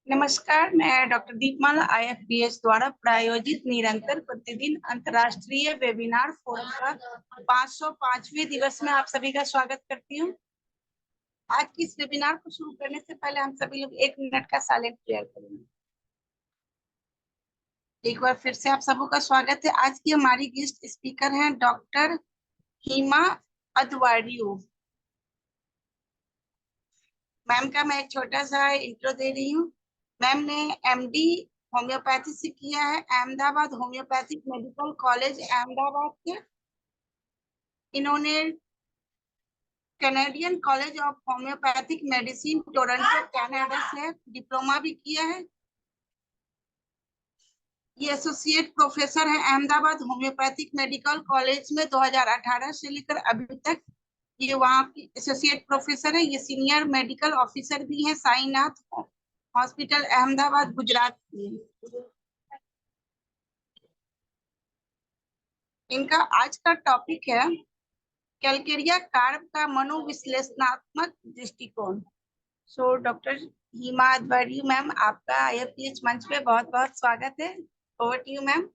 नमस्कार, मैं डॉक्टर दीपमाला आईएफबीएस द्वारा प्रायोजित निरंतर प्रतिदिन अंतर्राष्ट्रीय वेबिनार फोरम का 505वें दिवस में आप सभी का स्वागत करती हूँ। आज की इस वेबिनार को शुरू करने से पहले हम सभी लोग 1 मिनट का साइलेंट प्रेयर करेंगे। एक बार फिर से आप सबों का स्वागत है। आज की हमारी गेस्ट स्पीकर हैं डॉक्टर हिमा अदवारियो। मैम का मैं एक छोटा सा इंट्रो दे रही हूँ। मैम ने एमडी होम्योपैथी से किया है Ahmedabad homeopathic medical college Ahmedabad के। इन्होंने Canadian college of homeopathic medicine Toronto Canada से डिप्लोमा भी किया है। ये एसोसिएट प्रोफेसर है अहमदाबाद होम्योपैथिक मेडिकल कॉलेज में 2018 से लेकर अभी तक ये वहाँ की एसोसिएट प्रोफेसर है। ये सीनियर मेडिकल ऑफिसर भी है साईनाथ हॉस्पिटल अहमदाबाद गुजरात की है। इनका आज का टॉपिक है कैलकेरिया कार्ब का मनोविश्लेषणात्मक दृष्टिकोण। सो डॉक्टर हिमा अदवारी मैम, आपका आईएफपीएच मंच पे बहुत बहुत स्वागत है। Over to you ma'am.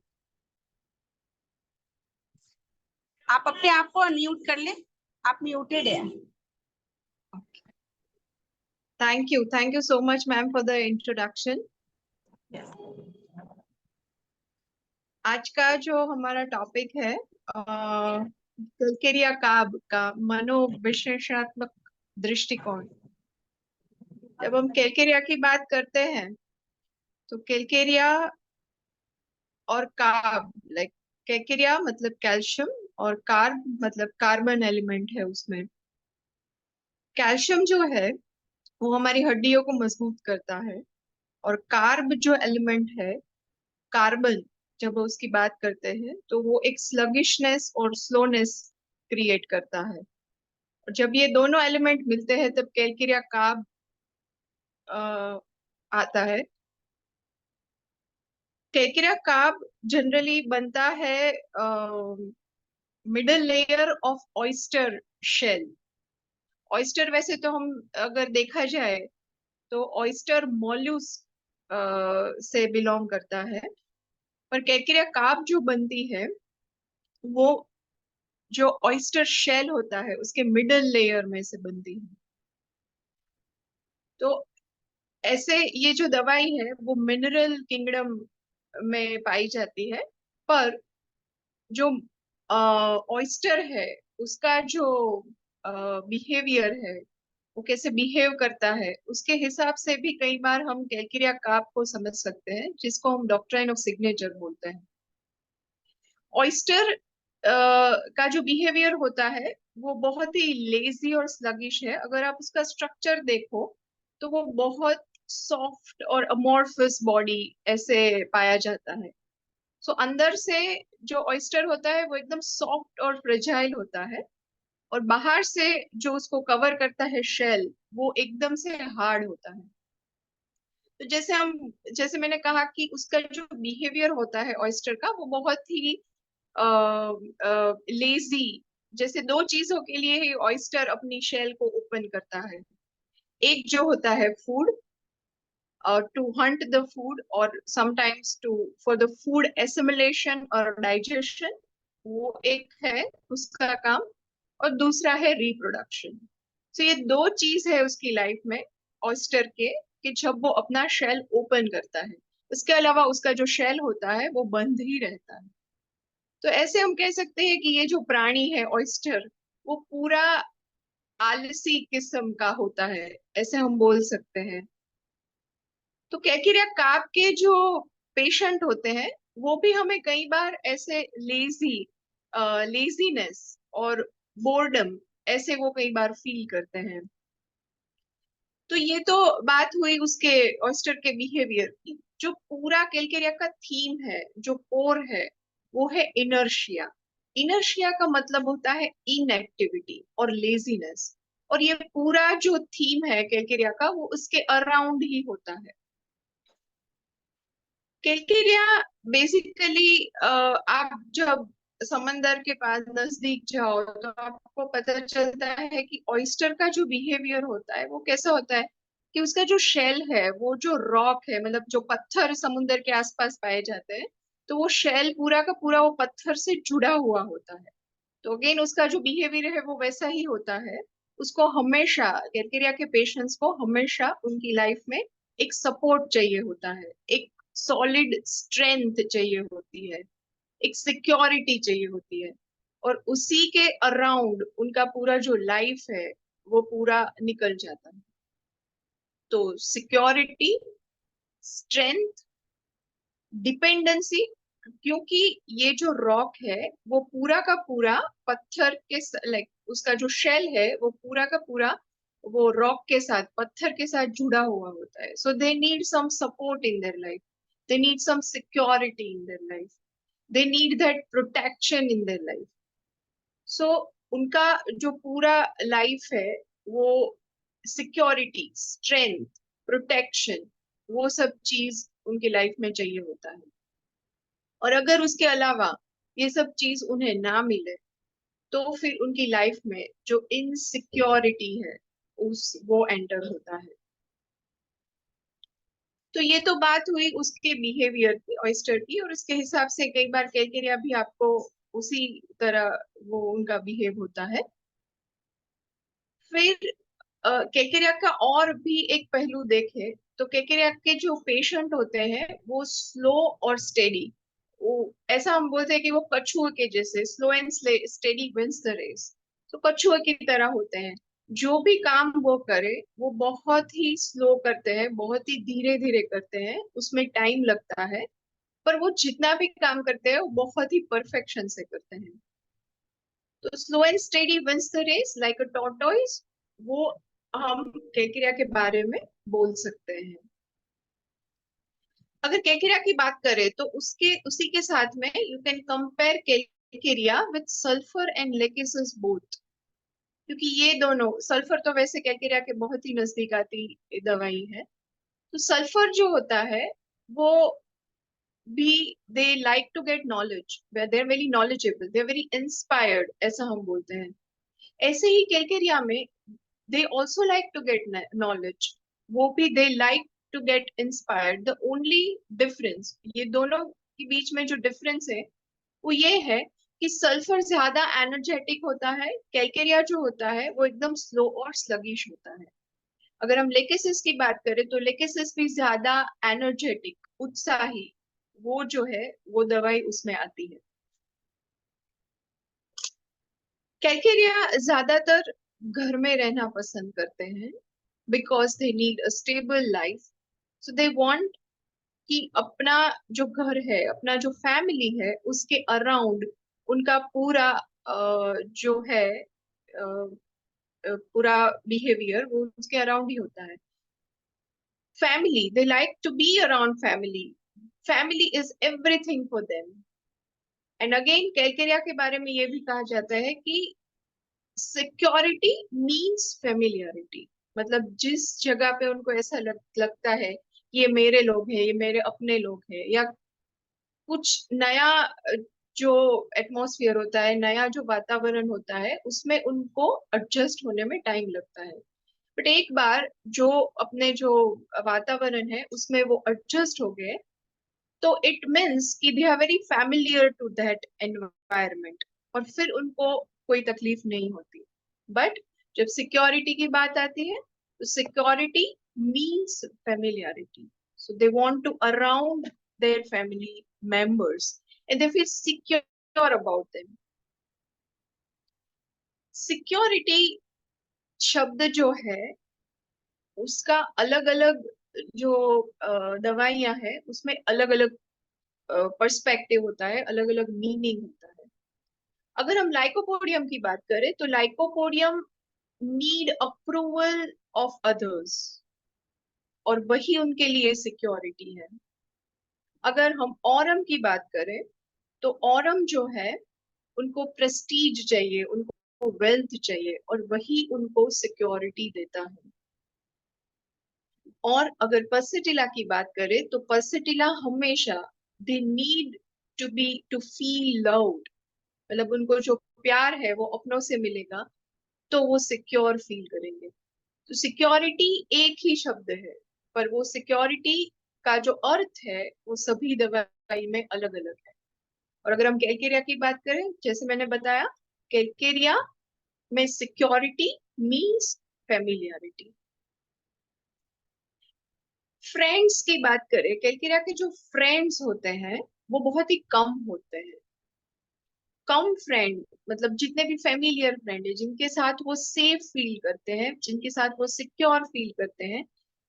आप अपने आप को अनम्यूट कर ले, आप म्यूटेड है। Thank you so much, ma'am, for the introduction. आज का जो हमारा टॉपिक है कैलकेरिया कार्ब का मनोविश्लेषणात्मक दृष्टिकोण। जब हम कैलकेरिया की बात करते हैं तो कैलकेरिया और कार्ब, लाइक कैलकेरिया मतलब कैल्शियम और कार्ब मतलब कार्बन एलिमेंट है। उसमें कैल्शियम जो है वो हमारी हड्डियों को मजबूत करता है, और कार्ब जो एलिमेंट है, कार्बन, जब हम उसकी बात करते हैं तो वो एक स्लगिशनेस और स्लोनेस क्रिएट करता है। और जब ये दोनों एलिमेंट मिलते हैं तब कैलकेरिया कार्ब आता है। कैलकेरिया कार्ब जनरली बनता है middle layer of oyster shell. Oyster वैसे तो हम अगर देखा जाए तो ऑयस्टर मोल्यूस्क से बिलोंग करता है, पर कैलकेरिया कार्ब जो बनती है वो जो ऑयस्टर शेल होता है उसके मिडल लेयर में से बनती है। तो ऐसे ये जो दवाई है वो मिनरल किंगडम में पाई जाती है, पर जो ऑयस्टर है उसका जो बिहेवियर है, वो कैसे बिहेव करता है, उसके हिसाब से भी कई बार हम कैलकेरिया कार्ब को समझ सकते हैं, जिसको हम डॉक्ट्राइन ऑफ सिग्नेचर बोलते हैं। ऑयस्टर का जो बिहेवियर होता है वो बहुत ही लेजी और स्लगिश है। अगर आप उसका स्ट्रक्चर देखो तो वो बहुत सॉफ्ट और अमोर्फस बॉडी ऐसे पाया जाता है। सो अंदर से जो ऑयस्टर होता है वो एकदम सॉफ्ट और फ्रेजाइल होता है, और बाहर से जो उसको कवर करता है शेल, वो एकदम से हार्ड होता है। तो जैसे मैंने कहा कि उसका जो बिहेवियर होता है ऑयस्टर का वो बहुत ही लेजी। जैसे दो चीजों के लिए ही ऑयस्टर अपनी शेल को ओपन करता है। एक जो होता है food, to hunt the food, और sometimes to for the food assimilation और डाइजेशन, वो एक है उसका काम। और दूसरा है रिप्रोडक्शन। तो ये दो चीज है उसकी लाइफ में ऑयस्टर के, कि जब वो अपना शेल ओपन करता है, उसके अलावा उसका जो शेल होता है वो बंद ही रहता है। तो ऐसे हम कह सकते हैं कि ये जो प्राणी है ऑयस्टर, वो पूरा आलसी किस्म का होता है, ऐसे हम बोल सकते हैं। तो कैलकेरिया कार्ब के जो पेशेंट होते हैं वो भी हमें कई बार ऐसे लेजीनेस और बोर्डम ऐसे वो कई बार फील करते हैं। तो ये तो बात हुई उसके ऑयस्टर के बिहेवियर की। जो पूरा कैलकेरिया का थीम है, जो कोर है, वो है इनर्शिया। इनर्शिया का मतलब होता है इनएक्टिविटी और लेजीनेस, और ये पूरा जो थीम है कैलकेरिया का वो उसके अराउंड ही होता है। कैलकेरिया बेसिकली आप जब समंदर के पास नजदीक जाओ तो आपको पता चलता है कि ऑयस्टर का जो बिहेवियर होता है वो कैसा होता है। कि उसका जो शेल है, वो जो रॉक है, मतलब जो पत्थर समुद्र के आसपास पाए जाते हैं, तो वो शेल पूरा का पूरा वो पत्थर से जुड़ा हुआ होता है। तो अगेन उसका जो बिहेवियर है वो वैसा ही होता है। उसको हमेशा, कैलकेरिया के पेशेंट्स को हमेशा उनकी लाइफ में एक सपोर्ट चाहिए होता है, एक सॉलिड स्ट्रेंथ चाहिए होती है, एक सिक्योरिटी चाहिए होती है, और उसी के अराउंड उनका पूरा जो लाइफ है वो पूरा निकल जाता है। तो सिक्योरिटी, स्ट्रेंथ, डिपेंडेंसी, क्योंकि ये जो रॉक है वो पूरा का पूरा पत्थर के लाइक उसका जो शेल है वो पूरा का पूरा वो रॉक के साथ, पत्थर के साथ जुड़ा हुआ होता है। So they need some support in their life, they need some security in their life, they need that protection in their life. So उनका जो पूरा लाइफ है वो सिक्योरिटी, स्ट्रेंथ, प्रोटेक्शन, वो सब चीज उनकी लाइफ में चाहिए होता है। और अगर उसके अलावा ये सब चीज उन्हें ना मिले तो फिर उनकी लाइफ में जो इनसिक्योरिटी है उस वो एंटर होता है। तो ये तो बात हुई उसके बिहेवियर की, ऑयस्टर की, और उसके हिसाब से कई बार कैलकेरिया भी आपको उसी तरह वो उनका बिहेव होता है। फिर केकेरिया का और भी एक पहलू देखें तो केकेरिया के जो पेशेंट होते हैं वो स्लो और स्टेडी, वो ऐसा हम बोलते हैं कि वो कछुए के जैसे slow and steady wins the race. तो कछुए की तरह होते हैं, जो भी काम वो करे वो बहुत ही स्लो करते हैं, बहुत ही धीरे धीरे करते हैं, उसमें टाइम लगता है, पर वो जितना भी काम करते हैं वो बहुत ही परफेक्शन से करते हैं। तो slow and steady wins the race like a tortoise, वो हम केकरिया के बारे में बोल सकते हैं। अगर केकरिया की बात करें तो उसके उसी के साथ में you can compare calcarea with sulphur and lachesis both, क्योंकि ये दोनों, सल्फर तो वैसे केकरिया के बहुत ही नजदीक आती दवाई है। तो सल्फर जो होता है वो भी, they like to get knowledge, they are very knowledgeable, they are very inspired, ऐसा हम बोलते हैं। ऐसे ही केलकेरिया में they also like to get knowledge, वो भी they like to get inspired। the only difference, ये दोनों के बीच में जो डिफरेंस है वो ये है कि सल्फर ज्यादा एनर्जेटिक होता है, कैलकेरिया जो होता है वो एकदम स्लो और स्लगिश होता है। अगर हम लेकेसिस की बात करें तो लेकेसिस भी ज्यादा एनर्जेटिक, उत्साही, वो जो है वो दवाई उसमें आती है। कैलकेरिया ज्यादातर घर में रहना पसंद करते हैं because they need a stable life. So they want कि अपना जो घर है, अपना जो फैमिली है, उसके अराउंड उनका पूरा जो है पूरा बिहेवियर वो उसके अराउंड ही होता है। Family, they like to be around family, family is everything for them. And again calcarea के बारे में ये भी कहा जाता है कि सिक्योरिटी मीन्स फेमिलियरिटी, मतलब जिस जगह पे उनको ऐसा लगता है ये मेरे लोग हैं, ये मेरे अपने लोग हैं, या कुछ नया जो एटमॉस्फेयर होता है, नया जो वातावरण होता है, उसमें उनको एडजस्ट होने में टाइम लगता है। बट एक बार जो अपने जो वातावरण है उसमें वो एडजस्ट हो गए तो इट मीन्स कि they are very familiar to that environment, और फिर उनको कोई तकलीफ नहीं होती। बट जब सिक्योरिटी की बात आती है तो security means familiarity, so they want to around their family members and they feel secure about them. Security शब्द जो है उसका अलग अलग जो दवाइयां हैं उसमें अलग अलग पर्सपेक्टिव होता है, अलग अलग मीनिंग होता है। अगर हम लाइकोपोडियम की बात करें तो lycopodium need approval of others, और वही उनके लिए सिक्योरिटी है। अगर हम ऑरम की बात करें तो ऑरम जो है उनको प्रेस्टीज चाहिए, उनको वेल्थ चाहिए, और वही उनको सिक्योरिटी देता है। और अगर पर्सिटिला की बात करें तो पर्सिटिला हमेशा, they need to feel loved, मतलब उनको जो प्यार है वो अपनों से मिलेगा तो वो सिक्योर फील करेंगे। तो सिक्योरिटी एक ही शब्द है, पर वो सिक्योरिटी का जो अर्थ है वो सभी दवाई में अलग अलग है। और अगर हम कैलकेरिया की बात करें, जैसे मैंने बताया, कैलकेरिया में सिक्योरिटी मीन्स फेमिलियरिटी। फ्रेंड्स की बात करें, कैलकेरिया के जो फ्रेंड्स होते हैं वो बहुत ही कम होते हैं। कम फ्रेंड मतलब जितने भी फेमिलियर फ्रेंड है, जिनके साथ वो सेफ फील करते हैं, जिनके साथ वो सिक्योर फील करते हैं,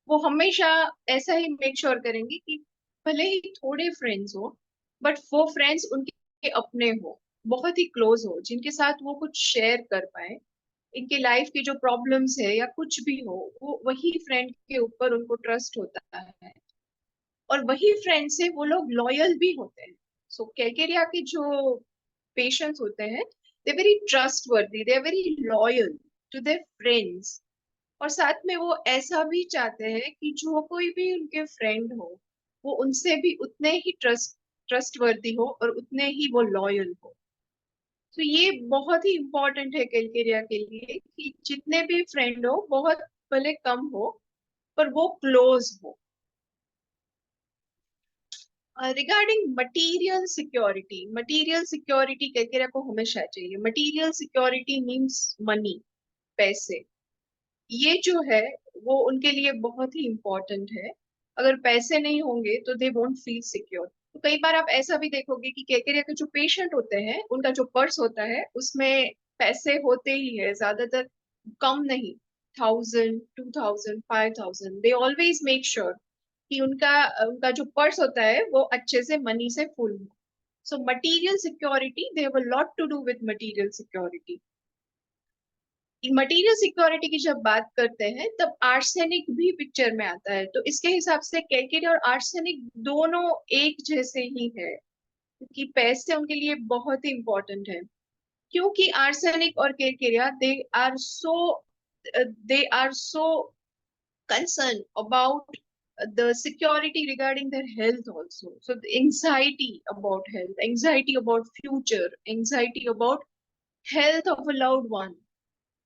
वो हमेशा ऐसा ही मेक श्योर करेंगे कि भले ही थोड़े फ्रेंड्स हो, बट वो फ्रेंड्स उनके अपने हो, बहुत ही क्लोज हो, जिनके साथ वो कुछ शेयर कर पाए। इनके लाइफ की जो प्रॉब्लम्स है या कुछ भी हो, वो वही फ्रेंड के ऊपर उनको ट्रस्ट होता है, और वही फ्रेंड से वो लोग लॉयल भी होते हैं। सो कैलकेरिया के जो पेशेंट्स होते हैं, they very trustworthy, they are very loyal to their friends. और साथ में वो ऐसा भी चाहते हैं कि जो कोई भी उनके फ्रेंड हो, वो उनसे भी उतने ही ट्रस्टवर्दी हो और उतने ही वो लॉयल हो। तो ये बहुत ही इम्पोर्टेंट है कैलकेरिया के लिए कि जितने भी फ्रेंड हो, बहुत भले कम हो, पर वो क्लोज हो। रिगार्डिंग मटेरियल सिक्योरिटी कैलकेरिया को हमेशा चाहिए। मटेरियल सिक्योरिटी मीन्स मनी, पैसे। ये जो है वो उनके लिए बहुत ही इम्पोर्टेंट है। अगर पैसे नहीं होंगे तो दे वोंट फील सिक्योर। तो कई बार आप ऐसा भी देखोगे कि कैलकेरिया के जो पेशेंट होते हैं, उनका जो पर्स होता है उसमें पैसे होते ही है, ज्यादातर कम नहीं, 1000, 2000, 5000, दे ऑलवेज मेक श्योर कि उनका उनका जो पर्स होता है वो अच्छे से मनी से फुल हो। So material security, they have a lot to do with material security. Material security की जब बात करते हैं तब आर्सेनिक भी पिक्चर में आता है। तो इसके हिसाब से कैलकेरिया और आर्सेनिक दोनों एक जैसे ही है, क्योंकि पैसे उनके लिए बहुत ही इंपॉर्टेंट है। क्योंकि आर्सेनिक और calcarea, they are so concerned about the security regarding their health also. So the anxiety about health, anxiety about future, anxiety about health of a loved one।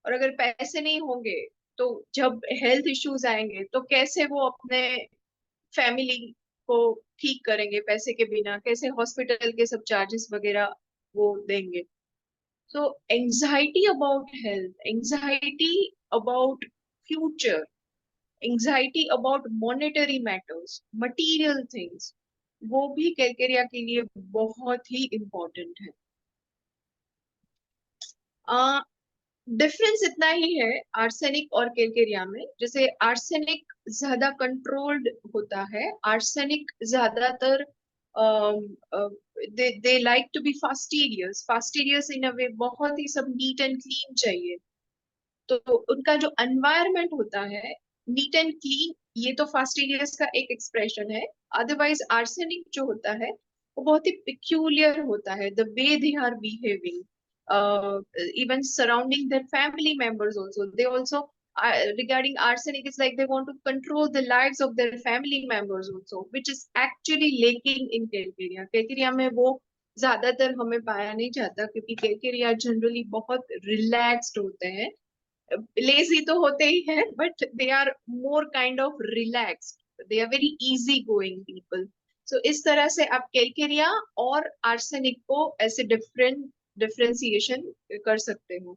और अगर पैसे नहीं होंगे तो जब हेल्थ इश्यूज आएंगे तो कैसे वो अपने फैमिली को ठीक करेंगे, पैसे के बिना कैसे हॉस्पिटल के सब चार्जेस वगैरह वो देंगे। So anxiety about health, anxiety about future, anxiety about monetary matters, material things, वो भी कैलकेरिया के लिए बहुत ही इम्पोर्टेंट है। डिफरेंस इतना ही है आर्सेनिक और कैलकेरिया में, जैसे आर्सेनिक ज्यादा कंट्रोल्ड होता है। आर्सेनिक ज्यादातर they like to be fastidious, fastidious in a way, बहुत ही सब नीट एंड क्लीन चाहिए। तो उनका जो एनवायरनमेंट होता है नीट एंड क्लीन, ये तो फास्टिडियस का एक एक्सप्रेशन है। अदरवाइज आर्सेनिक जो होता है वो बहुत ही पिक्यूलियर होता है, the way they are behaving, even surrounding their family members also. They also, regarding arsenic, it's like they want to control the lives of their family members also, which is actually lacking in Calcarea. Calcarea में वो ज्यादातर हमें पाया नहीं जाता, क्योंकि Calcarea generally बहुत relaxed होते हैं। लेजी तो होते ही हैं, but they are more kind of relaxed, they are very easy going people. So इस तरह से आप कैलकेरिया और आर्सेनिक को ऐसे डिफरेंशिएशन कर सकते हो।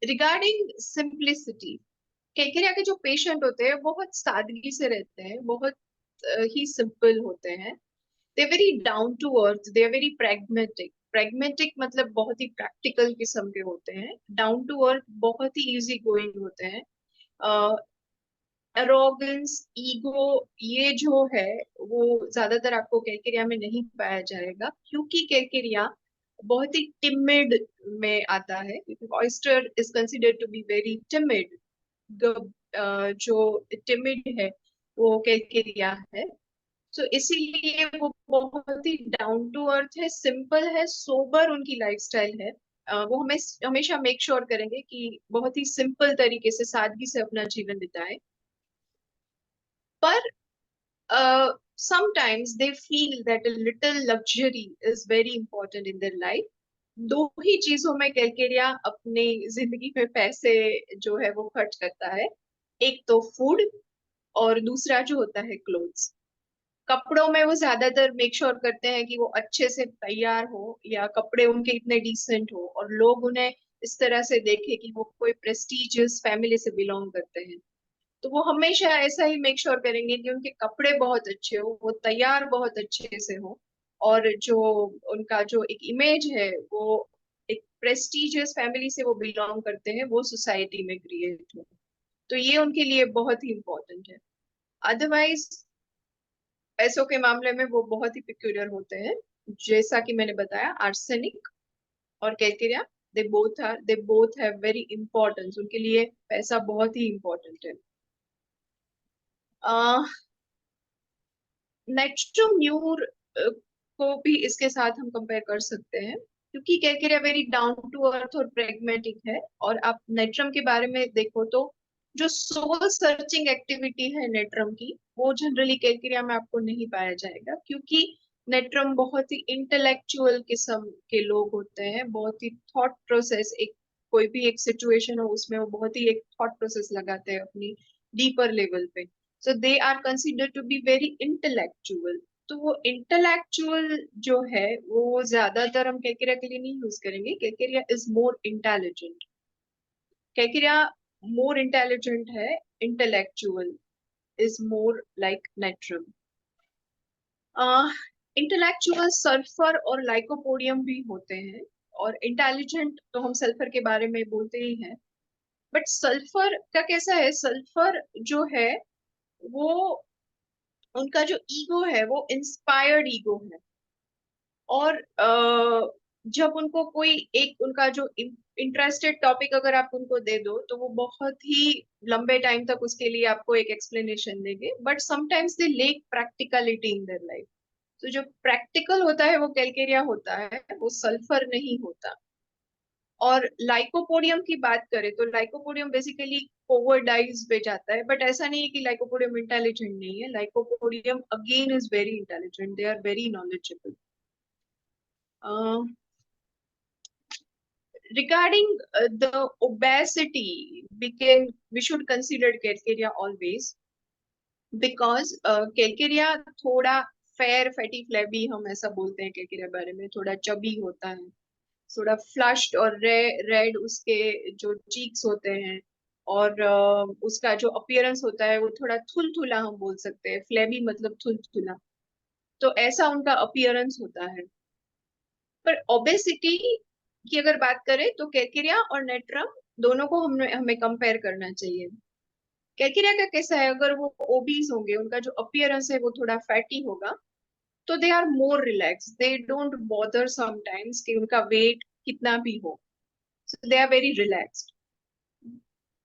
रिगार्डिंग सिंप्लिसिटी, कैलकेरिया के जो पेशेंट होते हैं बहुत सादगी से रहते हैं, बहुत ही सिंपल होते हैं। They very down to earth, they are very pragmatic. Pragmatic मतलब बहुत ही प्रैक्टिकल किस्म के होते हैं। डाउन टू अर्थ बहुत ही इजी गोइंग होते हैं। एरोगेंस, ईगो, ये जो है वो ज्यादातर आपको कैलकेरिया में नहीं पाया जाएगा, क्योंकि कैलकेरिया बहुत ही टिमिड में आता है, क्योंकि oyster is considered to be very timid. जो टिमिड है वो कैलकेरिया है। सो इसीलिए वो बहुत ही डाउन टू अर्थ है, सिंपल है, सोबर उनकी लाइफस्टाइल है। वो हमें हमेशा मेक श्योर करेंगे कि बहुत ही सिंपल तरीके से, सादगी से अपना जीवन बिताए। पर sometimes they feel that a little luxury is very important in their life, दो ही चीजों में कैलकेरिया अपनी जिंदगी में पैसे जो है वो खर्च करता है। एक तो फूड, और दूसरा जो होता है क्लोथ्स। कपड़ों में वो ज्यादातर मेक श्योर करते हैं कि वो अच्छे से तैयार हो, या कपड़े उनके इतने डिसेंट हो और लोग उन्हें इस तरह से देखे कि वो कोई प्रेस्टिजियस फैमिली से बिलोंग करते हैं। तो वो हमेशा ऐसा ही मेक श्योर करेंगे कि उनके कपड़े बहुत अच्छे हो, वो तैयार बहुत अच्छे से हो, और जो उनका जो एक इमेज है वो एक प्रेस्टिजियस फैमिली से वो बिलोंग करते हैं वो सोसाइटी में क्रिएट हो। तो ये उनके लिए बहुत ही इम्पोर्टेंट है। अदरवाइज पैसों के मामले में वो बहुत ही पिक्यूलियर होते हैं। जैसा कि मैंने बताया, आर्सेनिक और calcarea, they both have very importance, उनके लिए पैसा बहुत ही इंपॉर्टेंट है। नेट्रोम्यूर को भी इसके साथ हम कंपेयर कर सकते हैं, क्योंकि calcarea very down to earth और प्रेग्मेटिक है। और आप नेट्रम के बारे में देखो तो जो सोल सर्चिंग एक्टिविटी है नेट्रम की, वो जनरली कैलकेरिया में आपको नहीं पाया जाएगा, क्योंकि नेट्रम बहुत ही इंटेलेक्चुअल किस्म के लोग होते हैं। बहुत ही थॉट प्रोसेस, एक कोई भी एक सिचुएशन हो उसमें वो बहुत ही एक थॉट प्रोसेस लगाते हैं अपनी डीपर लेवल पे। So they are considered to be very intellectual. तो वो इंटेलेक्चुअल जो है वो ज्यादातर हम कैकेरिया के लिए नहीं यूज करेंगे। Calcarea is more intelligent. Calcarea more intelligent है, intellectual is more like natrum. Intellectual sulphur और लाइकोपोडियम भी होते हैं, और इंटेलिजेंट तो हम सल्फर के बारे में बोलते ही हैं। बट सल्फर का कैसा है, सल्फर जो है वो, उनका जो ईगो है वो इंस्पायर्ड ईगो है। और जब उनको कोई एक उनका जो इंटरेस्टेड टॉपिक अगर आप उनको दे दो तो वो बहुत ही लंबे टाइम तक उसके लिए आपको एक एक्सप्लेनेशन देंगे। But sometimes they lake practicality in their life. तो जो प्रैक्टिकल होता है वो कैलकेरिया होता है, वो सल्फर नहीं होता। और लाइकोपोडियम की बात करें तो लाइकोपोडियम बेसिकली कोवर्डाइज पे जाता है। बट ऐसा नहीं है कि लाइकोपोडियम इंटेलिजेंट नहीं है, lycopodium again is very intelligent, they are very knowledgeable. Regarding the obesity, we should consider calcarea always, because calcarea थोड़ा फेयर फैटी फ्लैबी, हम ऐसा बोलते हैं calcarea बारे में, थोड़ा चबी होता है, थोड़ा फ्लश्ड और रेड उसके जो चीक्स होते हैं। और उसका जो अपीयरेंस होता है वो थोड़ा थुलथुला, हम बोल सकते हैं, फ्लैबी मतलब थुलथुला। तो ऐसा उनका अपीयरेंस होता है। पर ओबेसिटी की अगर बात करें तो कैलकेरिया और नेट्रम दोनों को हमें कंपेयर करना चाहिए। कैलकेरिया का कैसा है, अगर वो ओबीज होंगे, उनका जो अपीयरेंस है वो थोड़ा फैटी होगा, तो they are more relax, they don't bother sometimes कि उनका वेट कितना भी हो। So they are very relaxed.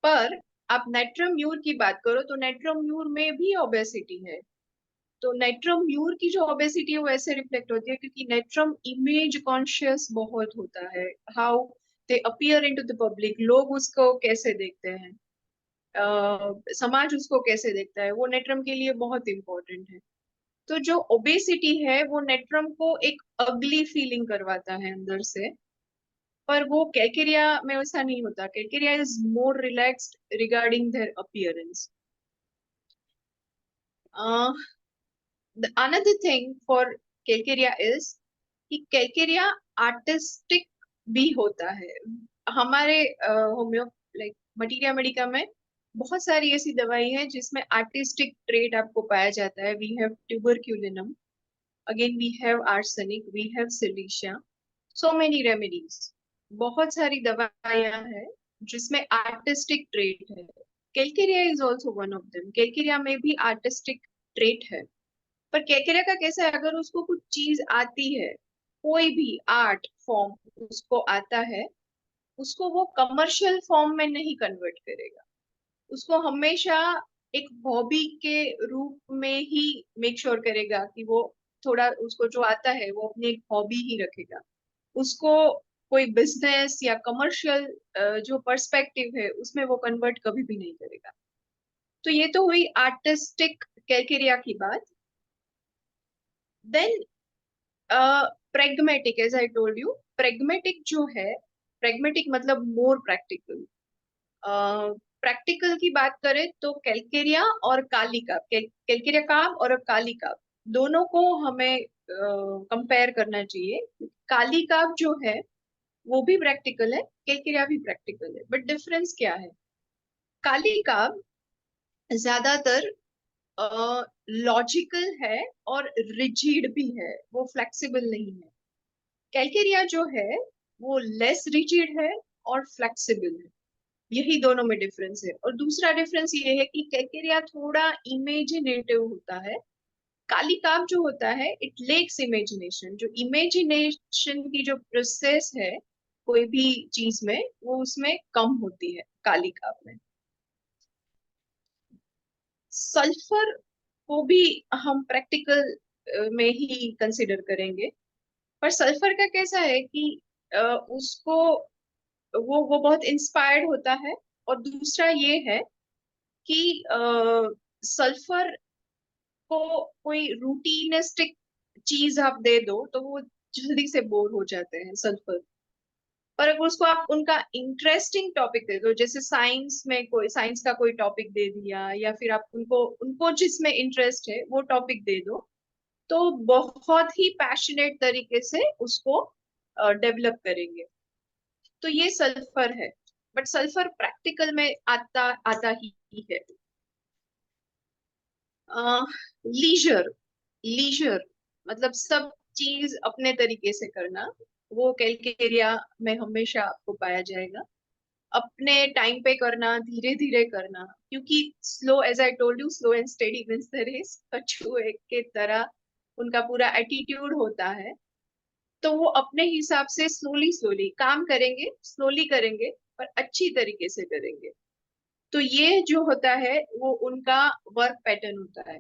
पर आप नेट्रम्यूर की बात करो तो नेट्रम्यूर में भी ओबेसिटी है। तो नेट्रम म्यूर की जो ओबेसिटी है वो ऐसे रिफ्लेक्ट होती है क्योंकि नेट्रम इमेज कॉन्शियस बहुत होता है। How they appear into the public, लोग उसको कैसे देखते हैं, समाज उसको कैसे देखता है, वो नेट्रम के लिए बहुत इंपॉर्टेंट है। तो जो ओबेसिटी है वो नेट्रम को एक अगली फीलिंग करवाता है अंदर से। पर वो कैकेरिया में वैसा नहीं होता, calcarea is more relaxed regarding their appearance. Another thing for calcarea is कि कैलकेरिया आर्टिस्टिक भी होता है। हमारे होम्यो लाइक मटीरिया मेडिका में बहुत सारी ऐसी दवाई है जिसमें आर्टिस्टिक ट्रेट आपको पाया जाता है। We have tuberculinum, again we have arsenic, we have silicea, so many remedies. बहुत सारी दवाइयां हैं जिसमें आर्टिस्टिक ट्रेट है। Calcarea is also one of them. Calcarea में भी आर्टिस्टिक ट्रेट है। पर केकरे का कैसा है, अगर उसको कुछ चीज आती है, कोई भी आर्ट फॉर्म उसको आता है, उसको वो कमर्शियल फॉर्म में नहीं कन्वर्ट करेगा। उसको हमेशा एक हॉबी के रूप में ही मेक श्योर करेगा कि वो थोड़ा उसको जो आता है वो अपनी एक हॉबी ही रखेगा। उसको कोई बिजनेस या कमर्शियल जो पर्सपेक्टिव है उसमें वो कन्वर्ट कभी भी नहीं करेगा। तो ये तो हुई आर्टिस्टिक कैलकेरिया की बात। Then pragmatic, as I told you, pragmatic जो है, प्रेग्मेटिक मतलब मोर प्रैक्टिकल। प्रैक्टिकल की बात करें तो कैलकेरिया और काली काप, कैलकेरिया काप और काली काप दोनों को हमें कंपेयर करना चाहिए। काली काप जो है वो भी प्रैक्टिकल है, कैलकेरिया भी प्रैक्टिकल है, बट डिफरेंस क्या है? काली काप ज्यादातर लॉजिकल है और रिजिड भी है, वो फ्लेक्सिबल नहीं है। कैलकेरिया जो है वो लेस रिजिड है और फ्लेक्सिबल है। यही दोनों में डिफरेंस है। और दूसरा डिफरेंस ये है कि कैलकेरिया थोड़ा इमेजिनेटिव होता है। काली काप जो होता है इट लेक्स इमेजिनेशन। जो इमेजिनेशन की जो प्रोसेस है कोई भी चीज में, वो उसमें कम होती है काली काप में। सल्फर को भी हम प्रैक्टिकल में ही कंसिडर करेंगे। पर सल्फर का कैसा है कि उसको वो बहुत इंस्पायर्ड होता है। और दूसरा ये है कि सल्फर को कोई रूटीनिस्टिक चीज आप दे दो तो वो जल्दी से बोर हो जाते हैं सल्फर। पर अगर उसको आप उनका इंटरेस्टिंग टॉपिक दे दो, जैसे साइंस में कोई साइंस का कोई टॉपिक दे दिया, या फिर आप उनको उनको जिसमें इंटरेस्ट है वो टॉपिक दे दो, तो बहुत ही पैशनेट तरीके से उसको डेवलप करेंगे। तो ये सल्फर है। बट सल्फर प्रैक्टिकल में आता आता ही है। लीजर, लीजर मतलब सब चीज अपने तरीके से करना, वो कैलकेरिया में हमेशा आपको पाया जाएगा। अपने टाइम पे करना, धीरे धीरे करना, क्योंकि slow, as I told you, slow and steady wins the race, कछुए के तरह उनका पूरा एटीट्यूड होता है। तो वो अपने हिसाब से स्लोली स्लोली काम करेंगे, स्लोली करेंगे, पर अच्छी तरीके से करेंगे। तो ये जो होता है वो उनका वर्क पैटर्न होता है।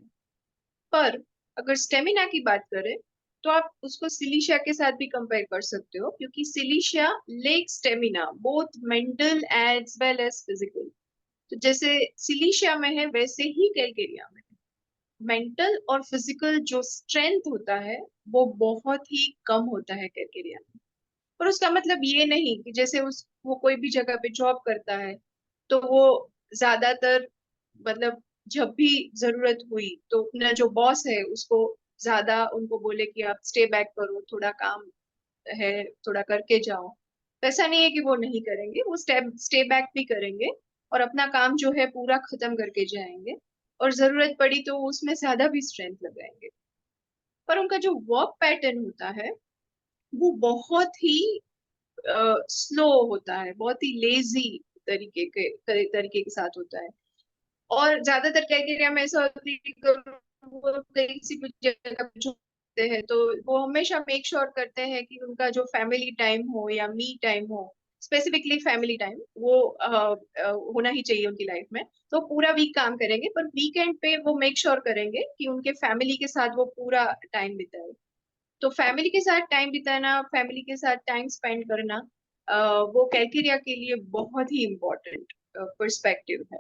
पर अगर स्टेमिना की बात करें तो आप उसको सिलिशिया के साथ भी कंपेयर कर सकते हो, क्योंकि silicea lack stamina both mental as well as physical. तो जैसे सिलिशिया में है वैसे ही कैलकेरिया में मेंटल और फिजिकल जो स्ट्रेंथ होता है वो बहुत ही कम होता है कैलकेरिया में। पर उसका मतलब ये नहीं कि जैसे उस वो कोई भी जगह पे जॉब करता है तो वो ज्यादातर, मतलब जब भी जरूरत हुई तो अपना जो बॉस है उसको ज्यादा उनको बोले कि आप स्टे बैक करो, थोड़ा काम है, थोड़ा करके जाओ। तो ऐसा नहीं है कि वो नहीं करेंगे, वो स्टे बैक भी करेंगे और अपना काम जो है पूरा खत्म करके जाएंगे। और जरूरत पड़ी तो वो उसमें ज्यादा भी स्ट्रेंथ लगाएंगे। पर उनका जो वर्क पैटर्न होता है वो बहुत ही स्लो होता है, बहुत ही लेजी तरीके के साथ होता है। और ज्यादातर क्राइटेरिया में ऐसा होता है कि वो किसी भी जगह पे होते हैं तो वो हमेशा मेक श्योर करते हैं कि उनका जो फैमिली टाइम हो या मी टाइम हो, स्पेसिफिकली फैमिली टाइम, वो होना ही चाहिए उनकी लाइफ में। तो पूरा वीक काम करेंगे पर वीकेंड पे वो मेक श्योर करेंगे कि उनके फैमिली के साथ वो पूरा टाइम बिताए। तो फैमिली के साथ टाइम बिताना, फैमिली के साथ टाइम स्पेंड करना, वो कैलकेरिया के लिए बहुत ही इम्पोर्टेंट पर्सपेक्टिव है।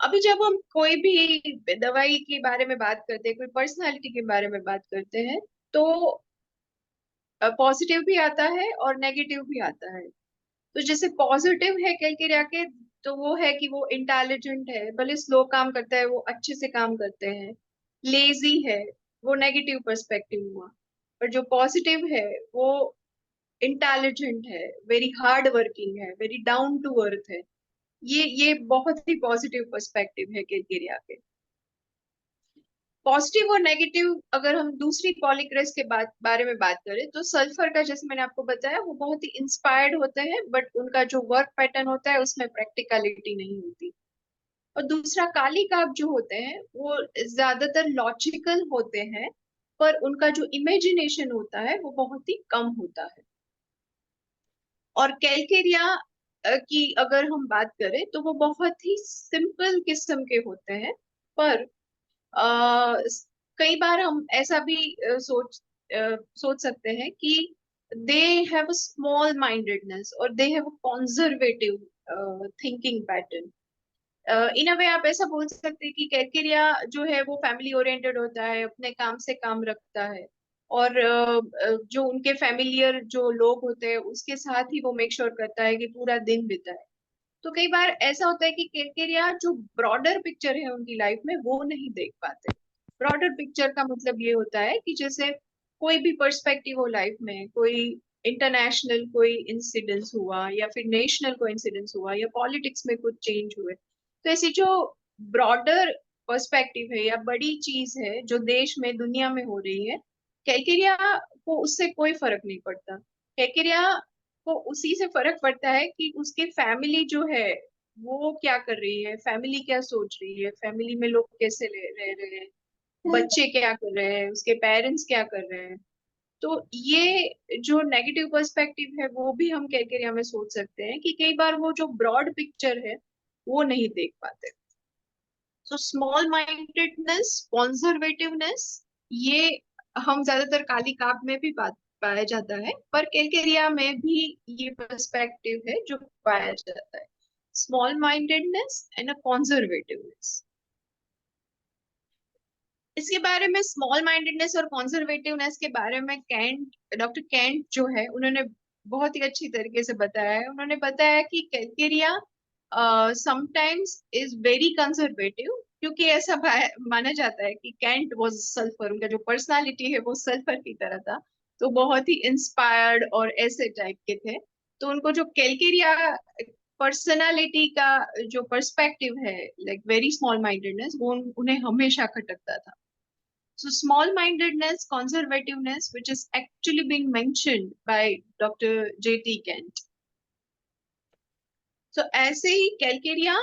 अभी जब हम कोई भी दवाई के बारे में बात करते हैं, कोई पर्सनालिटी के बारे में बात करते हैं, तो पॉजिटिव भी आता है और नेगेटिव भी आता है। तो जैसे पॉजिटिव है कैलकेरिया के, तो वो है कि वो इंटेलिजेंट है, भले स्लो काम करता है वो अच्छे से काम करते हैं। लेजी है, वो नेगेटिव पर्सपेक्टिव हुआ। पर जो पॉजिटिव है वो इंटेलिजेंट है, वेरी हार्ड वर्किंग है, वेरी डाउन टू अर्थ है। ये बहुत ही पॉजिटिव पर्सपेक्टिव है कैलकेरिया के। पॉजिटिव और नेगेटिव अगर हम दूसरी पॉलीक्रेस्ट के बारे में बात करें तो सल्फर का, जैसे मैंने आपको बताया, वो बहुत ही इंस्पायर्ड होते हैं, बट उनका जो वर्क पैटर्न होता है उसमें प्रैक्टिकलिटी नहीं होती। और दूसरा काली काप जो होते हैं वो ज्यादातर लॉजिकल होते हैं, पर उनका जो इमेजिनेशन होता है वो बहुत ही कम होता है। और कैलकेरिया की अगर हम बात करें तो वो बहुत ही सिंपल किस्म के होते हैं। पर अ, कई बार हम ऐसा भी सोच सकते हैं कि they have a small mindedness और they have a conservative thinking pattern. In a way आप ऐसा बोल सकते हैं कि कैलकेरिया जो है वो फैमिली ओरिएंटेड होता है, अपने काम से काम रखता है, और जो उनके फैमिलियर जो लोग होते हैं उसके साथ ही वो मेक श्योर करता है कि पूरा दिन बिताए। तो कई बार ऐसा होता है कि कैलकेरिया जो ब्रॉडर पिक्चर है उनकी लाइफ में वो नहीं देख पाते। ब्रॉडर पिक्चर का मतलब ये होता है कि जैसे कोई भी पर्सपेक्टिव हो लाइफ में, कोई इंटरनेशनल कोई इंसिडेंस हुआ या फिर नेशनल कोई इंसिडेंस हुआ या पॉलिटिक्स में कुछ चेंज हुए, तो ऐसी जो ब्रॉडर पर्सपेक्टिव है या बड़ी चीज है जो देश में दुनिया में हो रही है, कैलकेरिया को उससे कोई फर्क नहीं पड़ता। कैलकेरिया को उसी से फर्क पड़ता है कि उसके फैमिली जो है वो क्या कर रही है, फैमिली क्या सोच रही है, फैमिली में लोग कैसे रह रहे हैं, बच्चे क्या कर रहे हैं, उसके पेरेंट्स क्या कर रहे हैं। तो ये जो नेगेटिव पर्सपेक्टिव है वो भी हम कैलकेरिया में सोच सकते हैं कि कई बार वो जो ब्रॉड पिक्चर है वो नहीं देख पाते। सो स्मॉल माइंडेडनेस, कॉन्जर्वेटिवनेस, ये हम ज्यादातर काली काप में भी पाया जाता है, पर कैलकेरिया में भी ये पर्सपेक्टिव है जो पाया जाता है, स्मॉल माइंडेडनेस एंड अ कॉन्जर्वेटिवनेस। इसके बारे में, स्मॉल माइंडेडनेस और कॉन्जर्वेटिवनेस के बारे में कैंट, डॉक्टर कैंट जो है उन्होंने बहुत ही अच्छी तरीके से बताया है। उन्होंने बताया कि Calcarea sometimes is very conservative, क्योंकि ऐसा माना जाता है कि कैंट वाज सल्फर, उनका जो पर्सनालिटी है वो सल्फर की तरह था, तो बहुत ही इंस्पायर्ड और ऐसे टाइप के थे। तो उनको जो कैलकेरिया पर्सनालिटी का जो पर्सपेक्टिव है, लाइक वेरी स्मॉल माइंडेडनेस, वो उन्हें हमेशा खटकता था। So small mindedness, conservativeness, which is actually being mentioned by Dr. J.T. Kent. So ऐसे ही Calcarea,